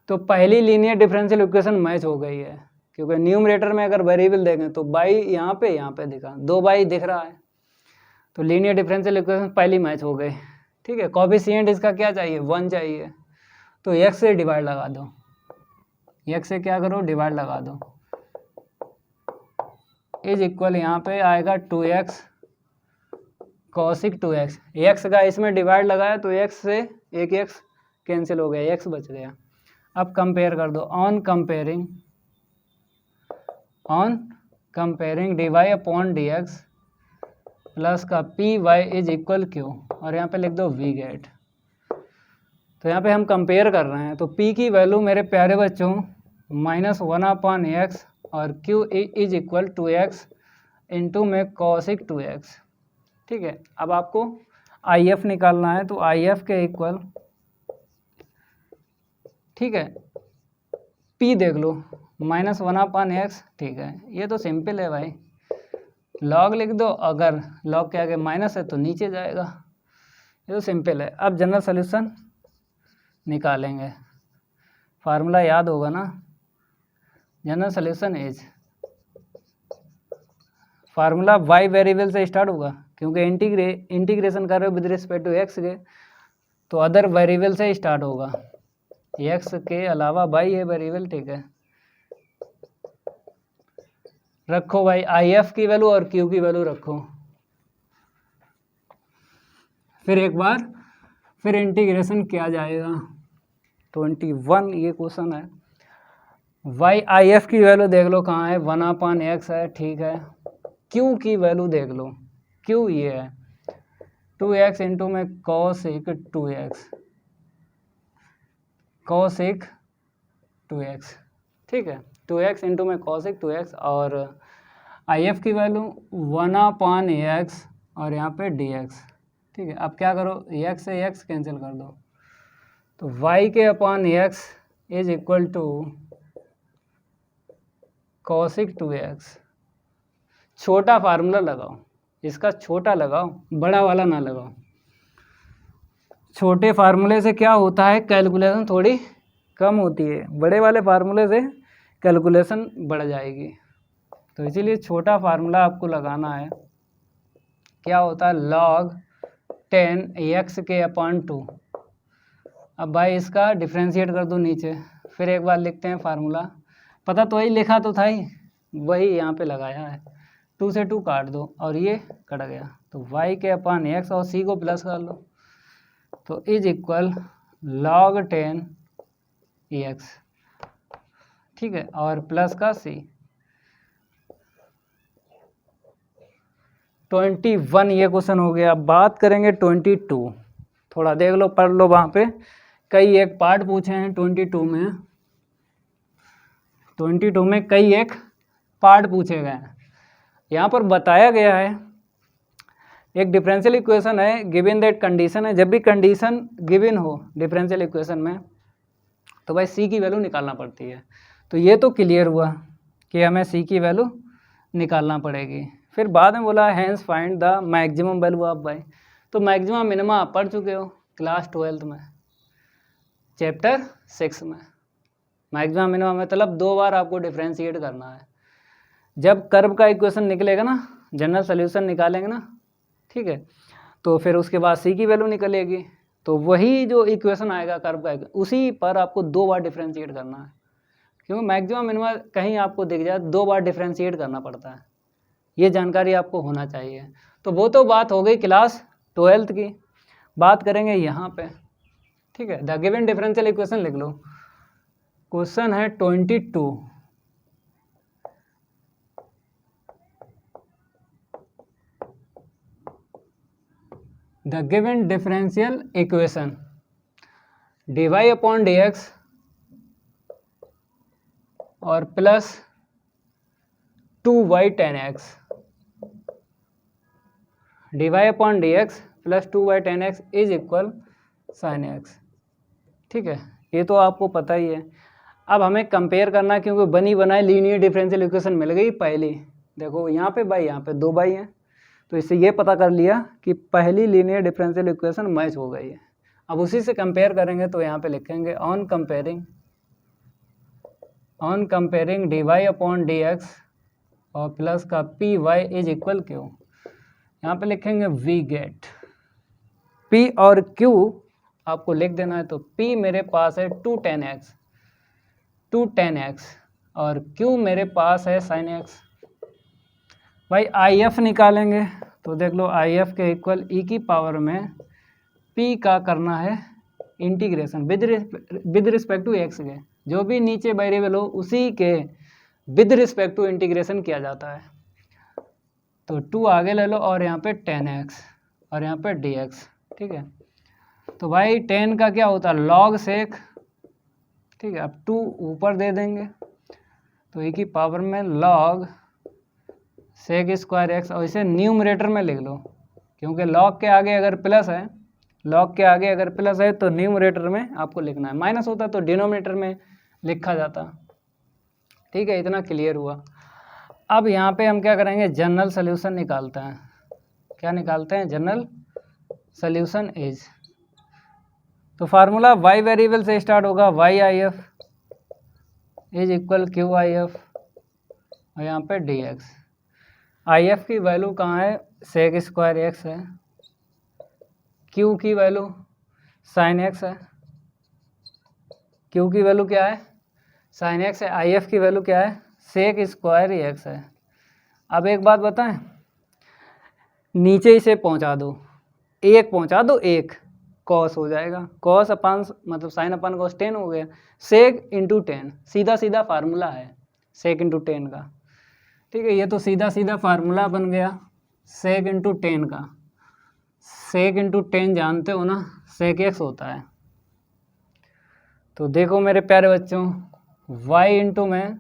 तो पहली लीनियर डिफरेंशियल इक्वेशन मैच हो गई है, क्योंकि न्यूमरेटर में अगर वेरिएबल देखें तो बाई यहाँ पे दिखा, 2 बाई दिख रहा है, तो लीनियर डिफरेंशियल इक्वेशन पहली मैच हो गई, ठीक है। कोएफिशिएंट इसका क्या चाहिए, 1 चाहिए, तो x से डिवाइड लगा दो, x से क्या करो, डिवाइड लगा दो, इज इक्वल यहाँ पे आएगा 2x cosic 2x। x का इसमें डिवाइड लगाया तो x से एक x कैंसिल हो गया, x बच गया। अब कंपेयर कर दो, ऑन कंपेयरिंग dy/dx प्लस का py इज इक्वल q और यहाँ पे लिख दो v गेट। तो यहाँ पे हम कंपेयर कर रहे हैं, तो p की वैल्यू मेरे प्यारे बच्चों -1/x और q is equal 2x into में cosic 2x, ठीक है। अब आपको IF निकालना है, तो IF के इक्वल, ठीक है, P देख लो -1/x, ठीक है। ये तो सिंपल है भाई, लॉग लिख दो, अगर लॉग के आगे माइनस है तो नीचे जाएगा, ये तो सिंपल है। अब जनरल सॉल्यूशन निकालेंगे, फार्मूला याद होगा ना, general solution is formula y variable से स्टार्ट होगा, क्योंकि इंटीग्रेशन कर रहे हो विद रिस्पेक्ट टू x के, तो अदर वेरिएबल से स्टार्ट होगा। x के अलावा y है वेरिएबल, ठीक है। रखो भाई IF की वैल्यू और Q की वैल्यू रखो। फिर एक बार फिर इंटीग्रेशन किया जाएगा। 21 ये क्वेश्चन है। YIF की वैल्यू देख लो कहाँ है, 1/x है, ठीक है। Q की वैल्यू देख लो, Q ये है 2x इंटू में cosec 2x, cosec 2x, ठीक है। 2x इंटू में cosec 2x, और IF की वैल्यू 1/x और यहाँ पे dx, ठीक है। अब क्या करो, x से x कैंसिल कर दो, तो y के upon x is equal to cosec 2x। छोटा फार्मूला लगाओ, इसका छोटा लगाओ, बड़ा वाला ना लगाओ। छोटे फार्मूले से क्या होता है, कैलकुलेशन थोड़ी कम होती है, बड़े वाले फार्मूले से कैलकुलेशन बढ़ जाएगी। तो इसीलिए छोटा फार्मूला आपको लगाना है। क्या होता है, log 10x के अपॉन 2। अब भाई इसका डिफ्रेंशिएट कर दो नीचे, फिर एक बार लिखते हैं फार्मूला। पता तो वही लिखा तो था ही, वही यहाँ पे लगाया है। 2 से 2 काट दो और ये कट गया, तो y के अपॉन x और c को प्लस कर लो, तो इज इक्वल log 10x, ठीक है, और प्लस का c। 21 ये क्वेश्चन हो गया। अब बात करेंगे 22। थोड़ा देख लो, पढ़ लो, वहाँ पे कई एक पार्ट पूछे हैं 22 में। 22 में कई एक पार्ट पूछे गए हैं। यहाँ पर बताया गया है एक डिफरेंशियल इक्वेशन है, गिवन दैट कंडीशन है। जब भी कंडीशन गिवन हो डिफरेंशियल इक्वेशन में, तो भाई सी की वैल्यू निकालना पड़ती है। तो ये तो क्लियर हुआ कि हमें सी की वैल्यू निकालना पड़ेगी। फिर बाद में बोला hence find the maximum value of y. तो मैक्सिमम मिनिमम आप पढ़ चुके हो क्लास 12 में, चैप्टर 6 में। मैक्सिमम मिनिमम मतलब 2 बार आपको डिफ्रेंशिएट करना है। जब कर्व का इक्वेशन निकलेगा ना, जनरल सोल्यूशन निकालेंगे ना, ठीक है, तो फिर उसके बाद सी की वैल्यू निकलेगी। तो वही जो इक्वेशन आएगा कर्व का, उसी पर आपको 2 बार डिफ्रेंशिएट करना है, क्योंकि मैक्सिमम मिनिमम कहीं आपको दिख जाए 2 बार डिफ्रेंशिएट करना पड़ता है। ये जानकारी आपको होना चाहिए। तो वो तो बात हो गई क्लास 12 की। बात करेंगे यहाँ पे, ठीक है। द गिवन डिफरेंशियल इक्वेशन लिख लो। क्वेश्चन है 22। The given differential equation dy upon dx और plus 2y tan x, dy upon dx plus 2y tan x is equal sin x, ठीक है। ये तो आपको पता ही है। अब हमें कंपेयर करना है, क्योंकि बनी बनाई लीनियर डिफरेंशियल इक्वेशन मिल गई पहली। देखो यहाँ पे बाई, यहाँ पे 2 बाई हैं, तो इससे ये पता कर लिया कि पहली लीनियर डिफरेंशियल इक्वेशन मैच हो गई है। अब उसी से कंपेयर करेंगे, तो यहाँ पे लिखेंगे on comparing dy upon dx और प्लस का P Y is equal Q. यहाँ पे लिखेंगे वी गेट p और q आपको लिख देना है। तो p मेरे पास है 2 tan x और q मेरे पास है sin x। भाई IF निकालेंगे, तो देख लो IF के इक्वल e की पावर में p का करना है integration with respect to x के। जो भी नीचे वेरिएबल हो उसी के विद रिस्पेक्ट टू इंटीग्रेशन किया जाता है। तो 2 आगे ले लो और यहाँ पे tan x और यहाँ पे dx, ठीक है। तो भाई tan का क्या होता है, log sec, ठीक है। अब 2 ऊपर दे देंगे, तो e की पावर में log sec स्क्वायर x, और इसे न्यूमरेटर में लिख लो, क्योंकि log के आगे अगर प्लस है, log के आगे अगर प्लस है तो न्यूमरेटर में आपको लिखना है। माइनस होता तो डिनोमिनेटर में लिखा जाता, ठीक है। इतना क्लियर हुआ। अब यहाँ पे हम क्या करेंगे, जनरल सोल्यूशन निकालते हैं। क्या निकालते हैं, जनरल सोल्यूशन इज, तो फार्मूला y वेरिएबल से स्टार्ट होगा, YIF इज इक्वल QIF और यहाँ पे dx। आई एफ की वैल्यू कहाँ है, सेक स्क्वायर एक्स है, क्यू की वैल्यू साइन एक्स है, क्यू की वैल्यू क्या है, साइन एक्स है, आई एफ की वैल्यू क्या है, सेक स्क्वायर एक्स है। अब एक बात बताएं, नीचे इसे पहुंचा दो, एक पहुंचा दो, एक कॉस हो जाएगा, कॉस अपन मतलब साइन अपन कॉस 10 हो गया, सेक इंटू 10 सीधा सीधा फार्मूला है सेक इंटू 10 का, ठीक है। ये तो सीधा सीधा फार्मूला बन गया सेक इंटू 10 का, सेक इंटू 10 जानते हो ना, सेक एक्स होता है। तो देखो मेरे प्यारे बच्चों, y इंटू में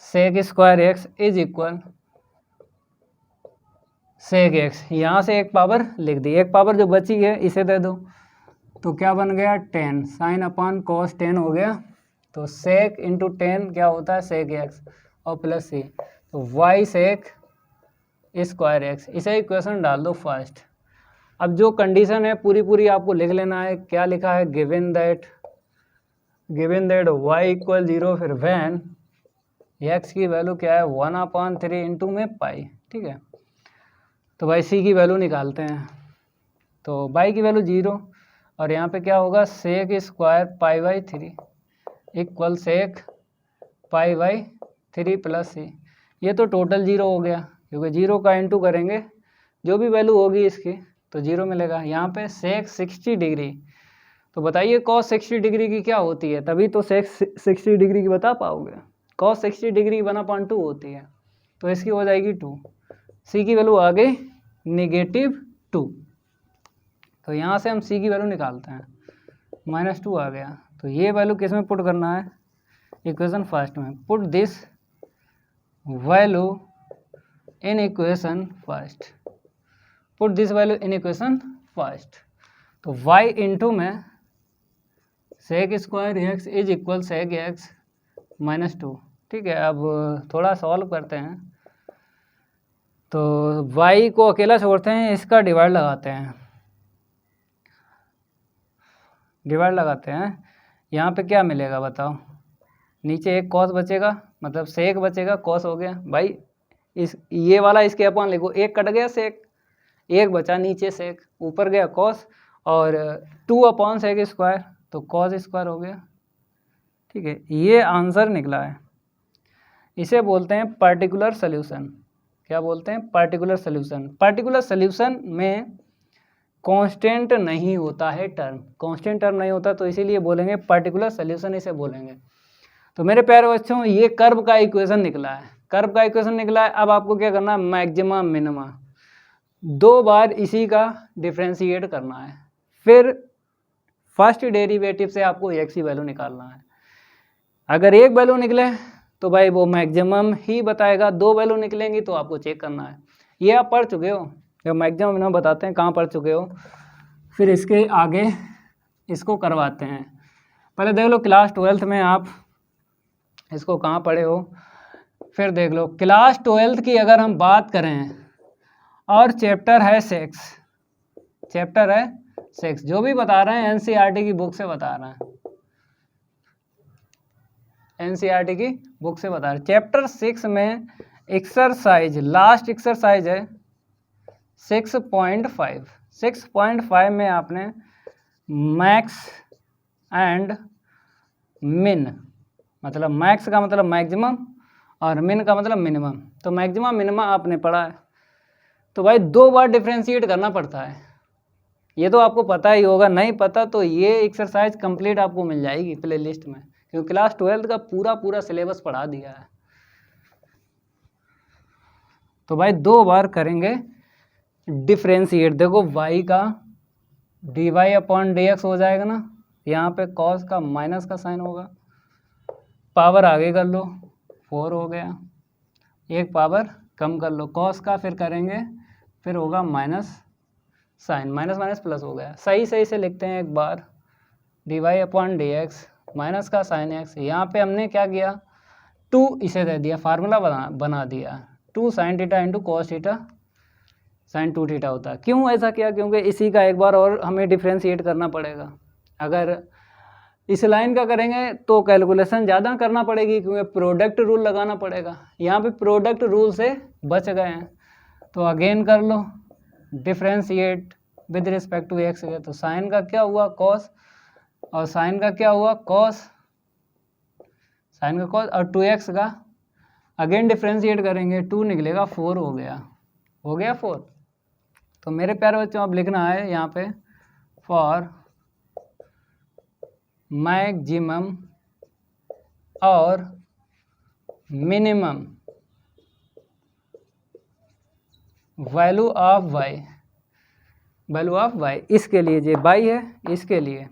sec square x is equal sec x, यहाँ से एक पावर लिख दी, एक पावर जो बची है इसे दे दो, तो क्या बन गया 10 साइन अपान कॉस 10 हो गया। तो सेक इंटू 10 क्या होता है, सेक एक्स और प्लस सी, तो y सेक स्क्वायर एक्स, इसे इक्वेशन डाल दो फर्स्ट। अब जो कंडीशन है पूरी पूरी आपको लिख लेना है, क्या लिखा है, गिवन दैट y इक्वल 0, फिर वैन x की वैल्यू क्या है 1/3 इंटू में पाई, ठीक है। तो भाई c की वैल्यू निकालते हैं, तो y की वैल्यू 0 और यहाँ पे क्या होगा sec square pi by 3 equal sec pi by 3 plus c, ये तो टोटल 0 हो गया क्योंकि 0 का इंटू करेंगे जो भी वैल्यू होगी इसकी तो 0 मिलेगा। यहाँ पे सेक 60 डिग्री, तो बताइए कॉस 60 डिग्री की क्या होती है, तभी तो सेक 60 डिग्री की बता पाओगे। कॉस 60 डिग्री 1/2 होती है, तो इसकी हो जाएगी 2, सी की वैल्यू आ गई -2, तो यहाँ से हम सी की वैल्यू निकालते हैं, -2 आ गया। तो ये वैल्यू किस में पुट करना है, इक्वेशन फर्स्ट में, put this value in equation first, put this value in equation first. तो y इंटू में sec square x is equal sec x -2, ठीक है। अब थोड़ा सॉल्व करते हैं, तो y को अकेला छोड़ते हैं, इसका डिवाइड लगाते हैं, डिवाइड लगाते हैं, यहाँ पे क्या मिलेगा बताओ, नीचे एक कॉस बचेगा, मतलब सेक बचेगा, कॉस हो गया भाई, इस ये वाला इसके अपन लिखो, एक कट गया सेक, एक बचा नीचे सेक, ऊपर गया कॉस और 2/सेक स्क्वायर, तो कॉस स्क्वायर हो गया, ठीक है। ये आंसर निकला है, इसे बोलते हैं पर्टिकुलर सॉल्यूशन। क्या बोलते हैं, पर्टिकुलर सॉल्यूशन। पर्टिकुलर सॉल्यूशन में कांस्टेंट नहीं होता है टर्म, कांस्टेंट टर्म नहीं होता, तो इसीलिए बोलेंगे पर्टिकुलर सॉल्यूशन, इसे बोलेंगे। तो मेरे प्यारे बच्चों ये कर्व का इक्वेशन निकला है, कर्व का इक्वेशन निकला है। अब आपको क्या करना है, मैक्सिमा मिनिमा 2 बार इसी का डिफ्रेंशिएट करना है, फिर फर्स्ट डेरिवेटिव से आपको x की वैल्यू निकालना है। अगर एक वैल्यू निकले तो भाई वो मैक्सिमम ही बताएगा, 2 वैल्यू निकलेंगी तो आपको चेक करना है। ये आप पढ़ चुके हो, जब मैक्सिमम मिनिमम बताते हैं कहाँ पढ़ चुके हो, फिर इसके आगे इसको करवाते हैं। पहले देख लो क्लास 12th में आप इसको कहाँ पढ़े हो, फिर देख लो क्लास 12th की अगर हम बात करें और चैप्टर है सेक्स, चैप्टर है सेक्स, जो भी बता रहे हैं एनसीईआरटी की बुक से बता रहे हैं, एनसीईआरटी की बुक से बता रहे हैं। चैप्टर 6 में एक्सरसाइज, लास्ट एक्सरसाइज है 6.5, 6.5 में आपने मैक्स एंड मिन, मतलब मैक्स का मतलब मैक्सिमम और मिन का मतलब मिनिमम, तो मैक्सिमम मिनिमम आपने पढ़ा है। तो भाई 2 बार डिफ्रेंशिएट करना पड़ता है, ये तो आपको पता ही होगा, नहीं पता तो ये एक्सरसाइज कंप्लीट आपको मिल जाएगी प्ले लिस्ट में, क्योंकि क्लास 12th का पूरा सिलेबस पढ़ा दिया है। तो भाई 2 बार करेंगे डिफ्रेंशिएट, देखो y का dy/dx हो जाएगा ना, यहाँ पे cos का माइनस का साइन होगा, पावर आगे कर लो 4 हो गया, एक पावर कम कर लो cos का, फिर करेंगे फिर होगा minus sine, minus minus plus हो गया। सही से लिखते हैं एक बार, dy/dx माइनस का साइन x, यहाँ पे हमने क्या किया 2 इसे दे दिया, फार्मूला बना दिया 2 sin theta into cos theta sin 2 theta होता है। क्यों ऐसा किया, क्योंकि इसी का एक बार और हमें डिफ्रेंशिएट करना पड़ेगा। अगर इस लाइन का करेंगे तो कैलकुलेशन ज़्यादा करना पड़ेगी क्योंकि प्रोडक्ट रूल लगाना पड़ेगा। यहाँ पे प्रोडक्ट रूल से बच गए हैं तो अगेन कर लो, differentiate with respect to x है तो साइन का क्या हुआ कॉस और साइन का क्या हुआ कॉस, साइन का कॉस और 2x का अगेन डिफ्रेंशिएट करेंगे 2 निकलेगा 4 हो गया 4। तो मेरे प्यारे बच्चों अब लिखना है यहाँ पे फॉर मैक्सिमम और मिनिमम वैल्यू ऑफ y, इसके लिए जो y है इसके लिए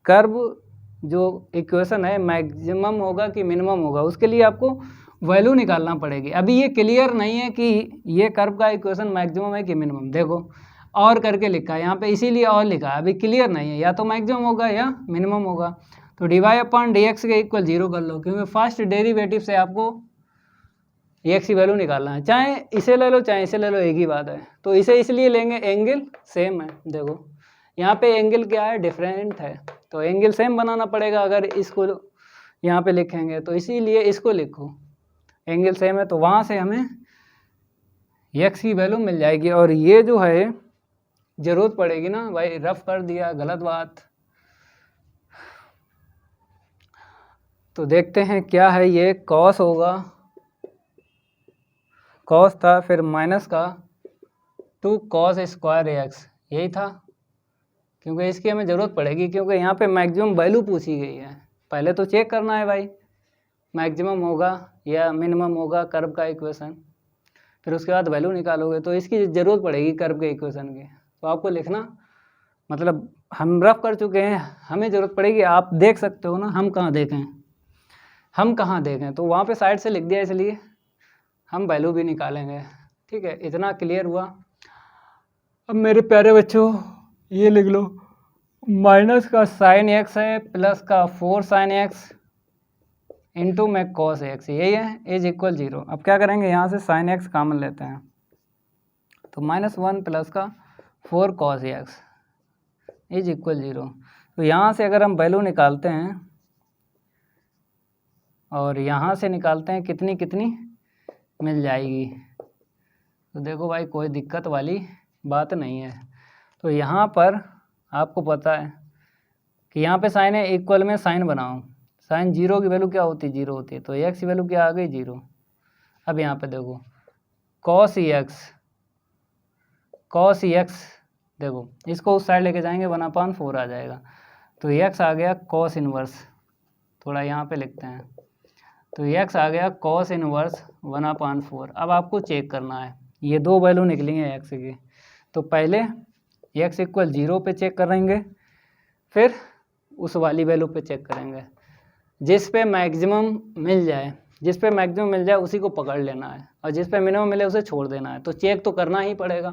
कर्व जो इक्वेशन है मैक्सिमम होगा कि मिनिमम होगा उसके लिए आपको वैल्यू निकालना पड़ेगी। अभी ये क्लियर नहीं है कि ये कर्व का इक्वेशन मैक्सिमम है कि मिनिमम, देखो और करके लिखा है यहाँ पे इसीलिए और लिखा है, अभी क्लियर नहीं है, या तो मैक्सिमम होगा या मिनिमम होगा। तो dy/dx के इक्वल 0 कर लो क्योंकि फर्स्ट डेरिवेटिव से आपको एक्स की वैल्यू निकालना है, चाहे इसे ले लो चाहे इसे ले लो एक ही बात है। तो इसे इसलिए लेंगे एंगल सेम है, देखो यहाँ पे एंगल क्या है डिफरेंट है तो एंगल सेम बनाना पड़ेगा अगर इसको यहाँ पे लिखेंगे तो इसीलिए इसको लिखो एंगल सेम है तो वहाँ से हमें एक्स की वैल्यू मिल जाएगी। और ये जो है ज़रूरत पड़ेगी ना भाई, रफ कर दिया गलत बात। तो देखते हैं क्या है, ये कॉस होगा, कॉस था फिर माइनस का 2 cos स्क्वायर एक्स, यही था क्योंकि इसकी हमें ज़रूरत पड़ेगी क्योंकि यहाँ पे मैक्सिमम वैल्यू पूछी गई है। पहले तो चेक करना है भाई मैक्सिमम होगा या मिनिमम होगा कर्व का इक्वेशन, फिर उसके बाद वैल्यू निकालोगे तो इसकी ज़रूरत पड़ेगी कर्व के इक्वेशन की। तो आपको लिखना, मतलब हम रफ कर चुके हैं, हमें ज़रूरत पड़ेगी, आप देख सकते हो ना, हम कहाँ देखें तो वहाँ पे साइड से लिख दिया इसलिए हम वैल्यू भी निकालेंगे। ठीक है, इतना क्लियर हुआ। अब मेरे प्यारे बच्चों ये लिख लो, माइनस का साइन एक्स है प्लस का 4 साइन एक्स इंटू में कॉस एक्स, यही है, इज इक्वल 0। अब क्या करेंगे, यहाँ से साइन एक्स कॉमन लेते हैं तो -1 प्लस का 4 कॉस एक्स इज इक्वल 0। तो यहाँ से अगर हम वैल्यू निकालते हैं और यहाँ से निकालते हैं कितनी कितनी मिल जाएगी, तो देखो भाई कोई दिक्कत वाली बात नहीं है। तो यहाँ पर आपको पता है कि यहाँ पे साइन है, इक्वल में साइन बनाओ, साइन 0 की वैल्यू क्या होती है 0 होती है, तो एक्स की वैल्यू क्या आ गई 0। अब यहाँ पे देखो कॉस एक्स देखो इसको उस साइड लेके जाएंगे 1/4 आ जाएगा, तो एक्स आ गया कॉस इनवर्स, थोड़ा यहाँ पे लिखते हैं, तो एक्स आ गया कॉस इनवर्स 1/4। अब आपको चेक करना है, ये दो वैल्यू निकली हैं एक्स की, तो पहले एक्स इक्वल 0 पे चेक करेंगे, फिर उस वाली वैल्यू पे चेक करेंगे, जिस पे मैक्सिमम मिल जाए उसी को पकड़ लेना है और जिस पे मिनिमम मिले उसे छोड़ देना है। तो चेक तो करना ही पड़ेगा,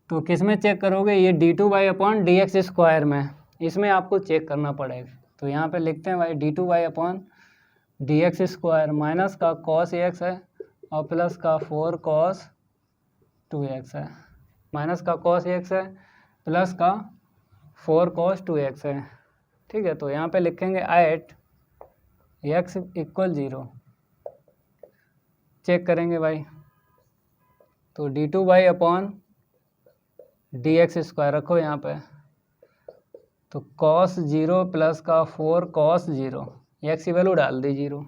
तो किस में चेक करोगे, ये d2y/dx² में, इसमें आपको चेक करना पड़ेगा। तो यहाँ पे लिखते हैं भाई d2y/dx² माइनस का cos x है और प्लस का 4 cos 2x है, माइनस का cos x है प्लस का 4 cos 2x है। ठीक है, तो यहाँ पे लिखेंगे एट x इक्वल 0, चेक करेंगे भाई, तो d2y/dx² रखो यहाँ पे, तो cos 0 प्लस का 4 cos 0, x की वैल्यू डाल दी 0।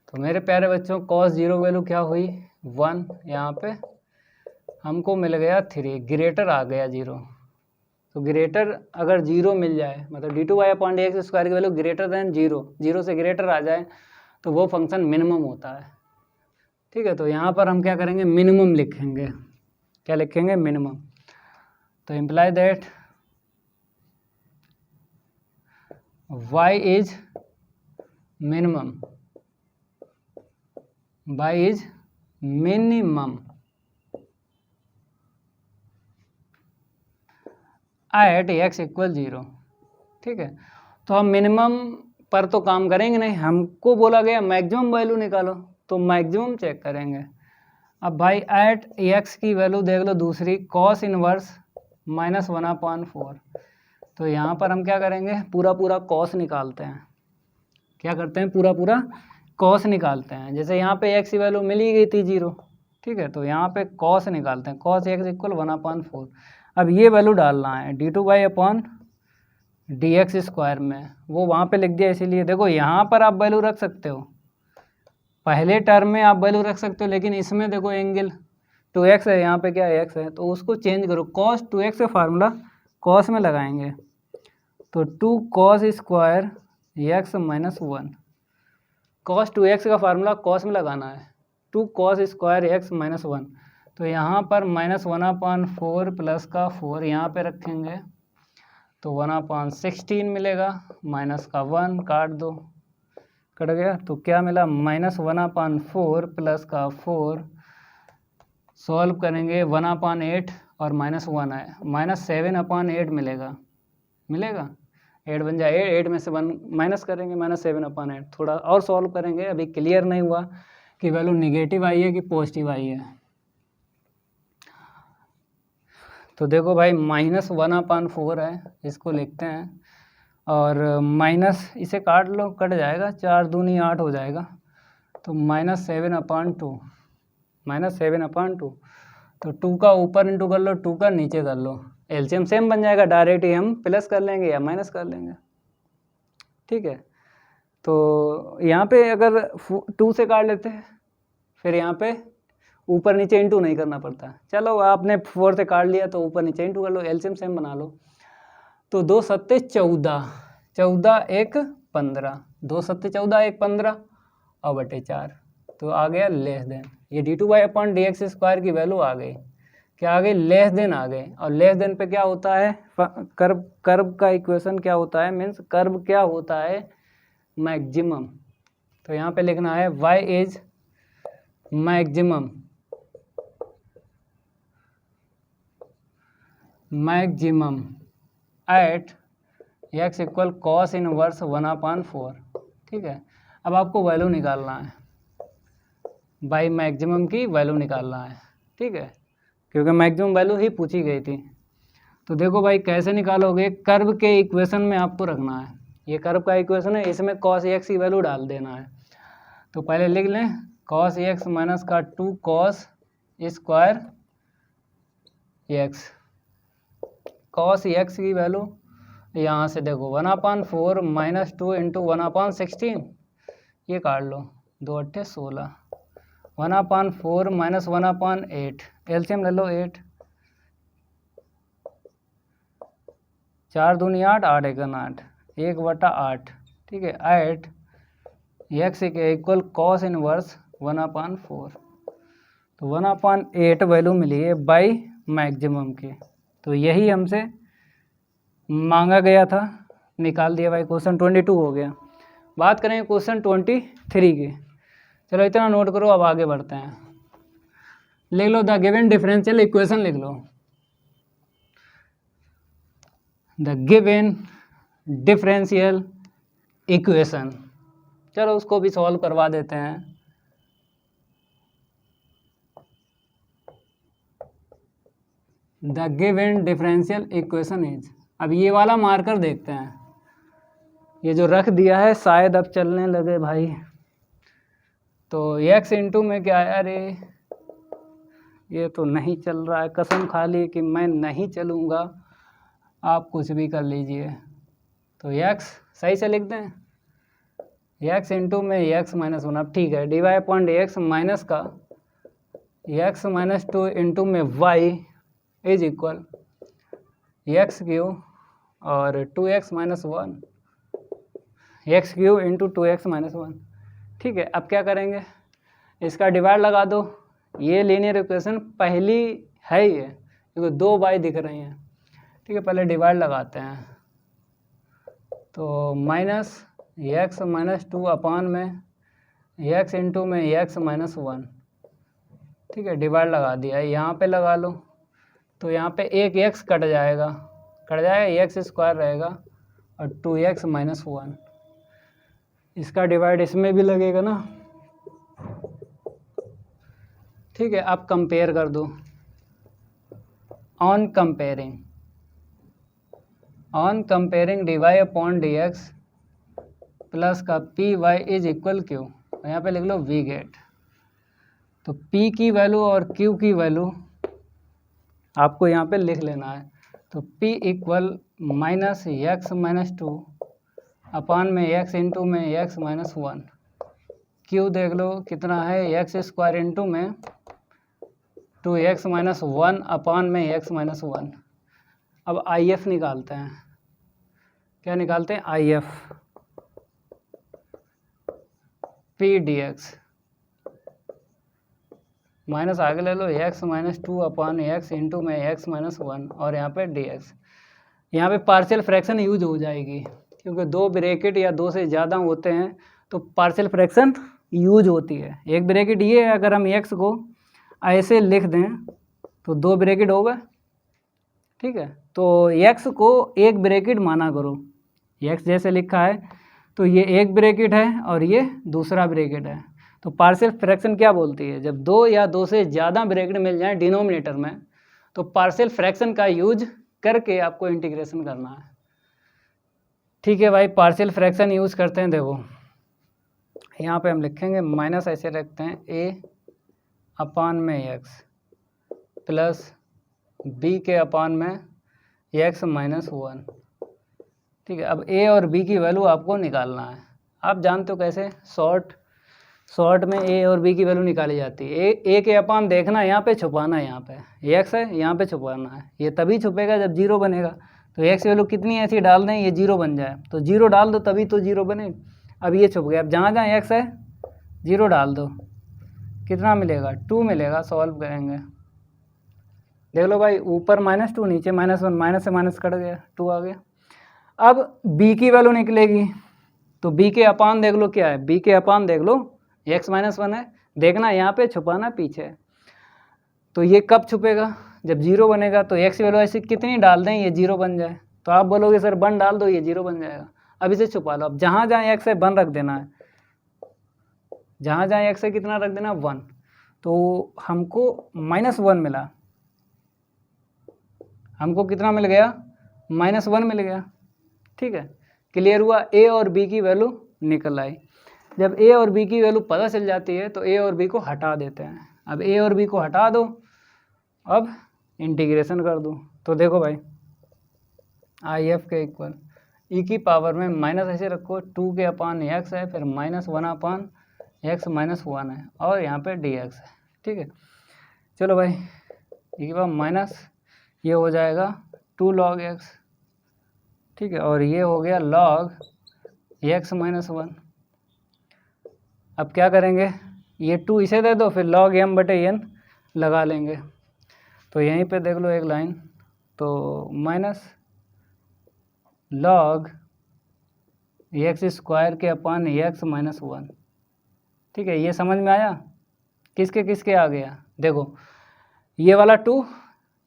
तो मेरे प्यारे बच्चों cos 0 वैल्यू क्या हुई 1, यहाँ पे हमको मिल गया 3, ग्रेटर आ गया 0। तो ग्रेटर अगर 0 मिल जाए, मतलब d2y/dx² की वैल्यू ग्रेटर दैन 0 से ग्रेटर आ जाए तो वो फंक्शन मिनिमम होता है। ठीक है, तो यहाँ पर हम क्या करेंगे, मिनिमम लिखेंगे, क्या लिखेंगे, मिनिमम। तो imply that y is minimum, at x equal 0। ठीक है, तो हम मिनिमम पर तो काम करेंगे नहीं, हमको बोला गया मैक्सिमम वैल्यू निकालो, तो मैक्सिमम चेक करेंगे। अब भाई एट x की वैल्यू देख लो दूसरी, cos इनवर्स -1/4, तो यहाँ पर हम क्या करेंगे, पूरा पूरा कॉस निकालते हैं। क्या करते हैं, पूरा पूरा कॉस निकालते हैं। जैसे यहाँ पे x की वैल्यू मिली गई थी 0, ठीक है, तो यहाँ पे कॉस निकालते हैं। Cos x equal 1/4। अब ये वैल्यू डालना है d2y/dx² में, वो वहाँ पे लिख दिया इसीलिए। देखो यहाँ पर आप वैल्यू रख सकते हो, पहले टर्म में आप वैल्यू रख सकते हो, लेकिन इसमें देखो एंगल 2x है, यहाँ पे क्या है x है, तो उसको चेंज करो। cos 2x का फार्मूला cos में लगाएंगे, तो 2 cos square x - 1। cos 2x का फार्मूला cos में लगाना है, 2 cos स्क्वायर x - 1। तो यहाँ पर -1/4 प्लस का 4 यहाँ पे रखेंगे, तो 1/16 मिलेगा, माइनस का 1 काट दो, कट गया। तो क्या मिला, -1/4 प्लस का 4, सॉल्व करेंगे 1/8 और -1 है, -7/8 मिलेगा। 8 बन जाए, 8 में से 1 माइनस करेंगे, -7/8। थोड़ा और सॉल्व करेंगे, अभी क्लियर नहीं हुआ कि वैल्यू निगेटिव आई है कि पॉजिटिव आई है। तो देखो भाई, -1/4 है, इसको लिखते हैं, और माइनस इसे काट लो, कट जाएगा, 4 दूनी 8 हो जाएगा, तो -7/2। तो 2 का ऊपर इंटू कर लो, 2 का नीचे कर लो, एलसीएम सेम बन जाएगा, डायरेक्ट ही हम प्लस कर लेंगे या माइनस कर लेंगे, ठीक है। तो यहाँ पे अगर 2 से काट लेते हैं, फिर यहाँ पे ऊपर नीचे इंटू नहीं करना पड़ता। चलो आपने 4 से काट लिया तो ऊपर नीचे इंटू कर लो, एलसीएम सेम बना लो। तो 2 सत्ते 14, 14 1 15, 2 सत्ते 14 1 15 और बटे 4, तो आ गया लेस देन। ये d2y/dx² की वैल्यू आ गई, क्या आ गई, लेस देन आ गई। और लेस देन पे क्या होता है, कर्व का इक्वेशन क्या होता है, मीन्स कर्व क्या होता है, मैक्सिमम। तो यहाँ पे लिखना है y is maximum at x equal cos inverse 1/4, ठीक है। अब आपको वैल्यू निकालना है, बाई मैक्सिमम की वैल्यू निकालना है, ठीक है, क्योंकि मैक्सिमम वैल्यू ही पूछी गई थी। तो देखो भाई कैसे निकालोगे, कर्व के इक्वेशन में आपको रखना है, ये कर्व का इक्वेशन है, इसमें cos x की वैल्यू डाल देना है। तो पहले लिख लें cos x माइनस का 2 cos square x, cos x की वैल्यू यहाँ से देखो 1/4 - 2 × 1/16, ये काट लो, 2 8 16, 1/4 - 1/8, एलसीएम ले लो 8, 4 दूनी 8, 8 1 8, 1/8, ठीक है, 8 x इक्वल cos इनवर्स 1/4। तो 1/8 वैल्यू मिली है बाई मैक्सिमम की, तो यही हमसे मांगा गया था, निकाल दिया भाई। क्वेश्चन 22 हो गया। बात करेंगे क्वेश्चन 23 की। चलो इतना नोट करो, अब आगे बढ़ते हैं। लिख लो द गिवन डिफरेंशियल इक्वेशन, लिख लो द गिवन डिफरेंशियल इक्वेशन। चलो उसको भी सॉल्व करवा देते हैं। The given differential equation is, अब ये वाला मार्कर देखते हैं, ये जो रख दिया है शायद अब चलने लगे भाई। तो x इंटू में क्या है, अरे ये तो नहीं चल रहा है, कसम खा ली कि मैं नहीं चलूँगा, आप कुछ भी कर लीजिए। तो x सही से लिख दें, x इंटू में x - 1, अब ठीक है, dy/dx माइनस का x - 2 इंटू में y इज इक्वल x³ और 2x - 1, x³ इंटू 2x - 1, ठीक है। अब क्या करेंगे, इसका डिवाइड लगा दो, ये लीनियर इक्वेशन पहली है ही है क्योंकि 2 y दिख रही हैं, ठीक है। पहले डिवाइड लगाते हैं, तो माइनस x - 2 अपान में x इंटू में x - 1, ठीक है, डिवाइड लगा दिया है। यहाँ पे लगा लो, तो यहाँ पे एक x कट जाएगा, x² रहेगा और 2x - 1, इसका डिवाइड इसमें भी लगेगा ना, ठीक है। अब कंपेयर कर दो, on comparing on comparing dy upon dx plus का P Y is equal Q, यहाँ पे लिख लो वी गेट। तो p की वैल्यू और q की वैल्यू आपको यहाँ पे लिख लेना है। तो p equal minus x minus two upon में x इंटू में x माइनस वन, q देख लो कितना है एक्स स्क्वायर इंटू में 2x माइनस वन अपान में x माइनस वन। अब IF निकालते हैं, क्या निकालते हैं IF, p dx माइनस आगे ले लो x माइनस टू अपान एक्स इंटू में x माइनस वन और यहाँ पे dx। यहाँ पे पार्शियल फ्रैक्शन यूज हो जाएगी क्योंकि दो ब्रैकेट या दो से ज़्यादा होते हैं तो पार्शियल फ्रैक्शन यूज होती है। एक ब्रैकेट ये है, अगर हम x को ऐसे लिख दें तो दो ब्रैकेट हो गए, ठीक है। तो x को एक ब्रैकेट माना करो, x जैसे लिखा है तो ये एक ब्रैकेट है और ये दूसरा ब्रैकेट है। तो पार्शियल फ्रैक्शन क्या बोलती है, जब दो या दो से ज़्यादा ब्रैकेट मिल जाए डिनोमिनेटर में तो पार्शियल फ्रैक्शन का यूज करके आपको इंटीग्रेशन करना है। ठीक है भाई, पार्शियल फ्रैक्शन यूज़ करते हैं। देखो यहाँ पे हम लिखेंगे माइनस ऐसे रखते हैं a अपान में x प्लस b के अपान में x माइनस वन। ठीक है, अब a और b की वैल्यू आपको निकालना है। आप जानते हो कैसे, शॉर्ट में a और b की वैल्यू निकाली जाती है। a के अपान देखना यहाँ पे, छुपाना है यहाँ पे, x है यहाँ पे छुपाना है। ये तभी छुपेगा जब जीरो बनेगा। तो x वैल्यू कितनी ऐसी डाल दें ये जीरो बन जाए, तो जीरो डाल दो तभी तो जीरो बने। अब ये छुप गया, अब जहाँ जहाँ x है जीरो डाल दो, कितना मिलेगा 2 मिलेगा। सॉल्व करेंगे, देख लो भाई, ऊपर माइनस टू नीचे माइनस वन, माइनस से माइनस कट गया 2 आ गया। अब b की वैल्यू निकलेगी तो b के अपान देख लो क्या है, b के अपान देख लो x माइनस वन है, देखना यहाँ पे छुपाना पीछे। तो ये कब छुपेगा, जब जीरो बनेगा। तो x वैल्यू ऐसे कितनी डाल दें ये जीरो बन जाए, तो आप बोलोगे सर 1 डाल दो ये जीरो बन जाएगा। अब इसे छुपा लो। अब जहाँ जहाँ x है 1 रख देना है, जहाँ जहाँ x है कितना रख देना 1। तो हमको -1 मिला, हमको कितना मिल गया -1 मिल गया। ठीक है, क्लियर हुआ। a और b की वैल्यू निकल आई। जब a और b की वैल्यू पता चल जाती है तो a और b को हटा देते हैं। अब a और b को हटा दो, अब इंटीग्रेशन कर दो। तो देखो भाई IF के इक्वल e की पावर में माइनस ऐसे रखो 2 के अपान x है, फिर -1 अपान x माइनस वन है और यहाँ पे dx है। ठीक है, चलो भाई e की पावर माइनस ये हो जाएगा 2 log x, ठीक है, और ये हो गया log x माइनस वन। अब क्या करेंगे, ये 2 इसे दे दो, फिर log m बटे n लगा लेंगे। तो यहीं पे देख लो एक लाइन, तो माइनस log x स्क्वायर के अपान x माइनस वन। ठीक है, ये समझ में आया, किसके किसके आ गया। देखो ये वाला 2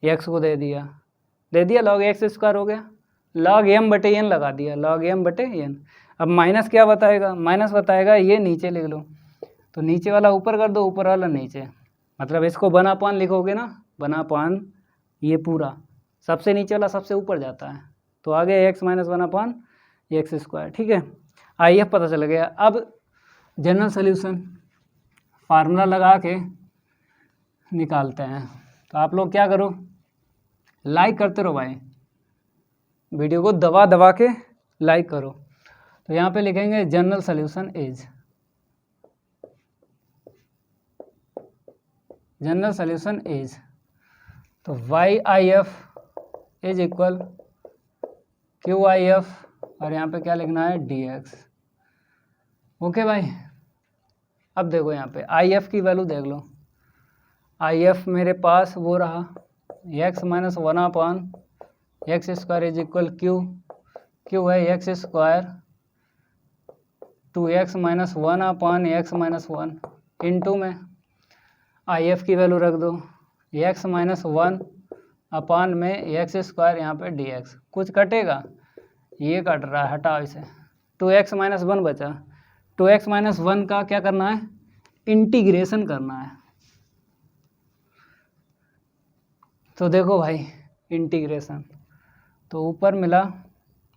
x को दे दिया log x स्क्वायर हो गया, log m बटे n लगा दिया, log m बटे n। अब माइनस क्या बताएगा, माइनस बताएगा ये नीचे लिख लो। तो नीचे वाला ऊपर कर दो, ऊपर वाला नीचे, मतलब इसको बनापान लिखोगे ना, बनापान ये पूरा सबसे नीचे वाला सबसे ऊपर जाता है। तो आ गया x minus one upon x square. ठीक है, IF पता चल गया। अब जनरल सोल्यूशन फार्मूला लगा के निकालते हैं। तो आप लोग क्या करो, लाइक करते रहो भाई, वीडियो को दबा दबा के लाइक करो। तो यहाँ पे लिखेंगे general solution is, general solution is, तो YIF इज इक्वल QIF और यहाँ पे क्या लिखना है DX। ओके भाई, अब देखो यहाँ पे IF की वैल्यू देख लो। IF मेरे पास वो रहा x minus one upon x square is equal Q है x square 2x minus one upon x minus one into में IF की वैल्यू रख दो x माइनस वन अपान में एक्स स्क्वायर यहाँ पे dx। कुछ कटेगा, ये कट रहा है, हटाओ इसे। 2x माइनस वन बचा, 2x माइनस वन का क्या करना है, इंटीग्रेशन करना है। तो देखो भाई इंटीग्रेशन, तो ऊपर मिला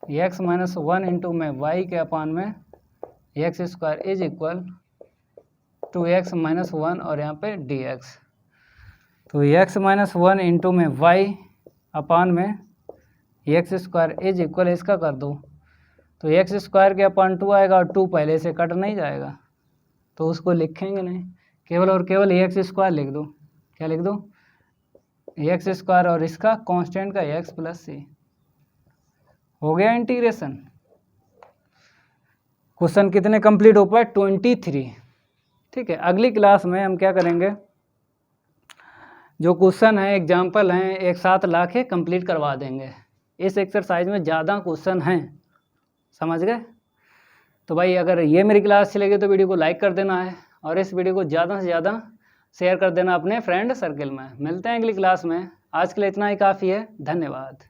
एक्स माइनस वन इंटू में वाई के अपान में x square is equal to x minus one और यहाँ पे डी एक्स। तो एक्स माइनस वन इंटू में वाई अपान में एक्स स्क्वायर इज इक्वल, इसका कर दो तो एक्स स्क्वायर के अपान टू आएगा और टू पहले से कट नहीं जाएगा तो उसको लिखेंगे नहीं, केवल और केवल एक्स स्क्वायर लिख दो। क्या लिख दो? एक्स स्क्वायर और इसका कांस्टेंट का एक्स प्लस सी। हो गया इंटीग्रेशन। क्वेश्चन कितने कंप्लीट हो पाए? 23। ठीक है, अगली क्लास में हम क्या करेंगे, जो क्वेश्चन है एग्जाम्पल हैं एक साथ ला के कंप्लीट करवा देंगे। इस एक्सरसाइज में ज़्यादा क्वेश्चन हैं, समझ गए? तो भाई अगर ये मेरी क्लास अच्छी लगी तो वीडियो को लाइक कर देना है और इस वीडियो को ज़्यादा से ज़्यादा शेयर कर देना अपने फ्रेंड सर्कल में। मिलते हैं अगली क्लास में, आज के लिए इतना ही काफ़ी है। धन्यवाद।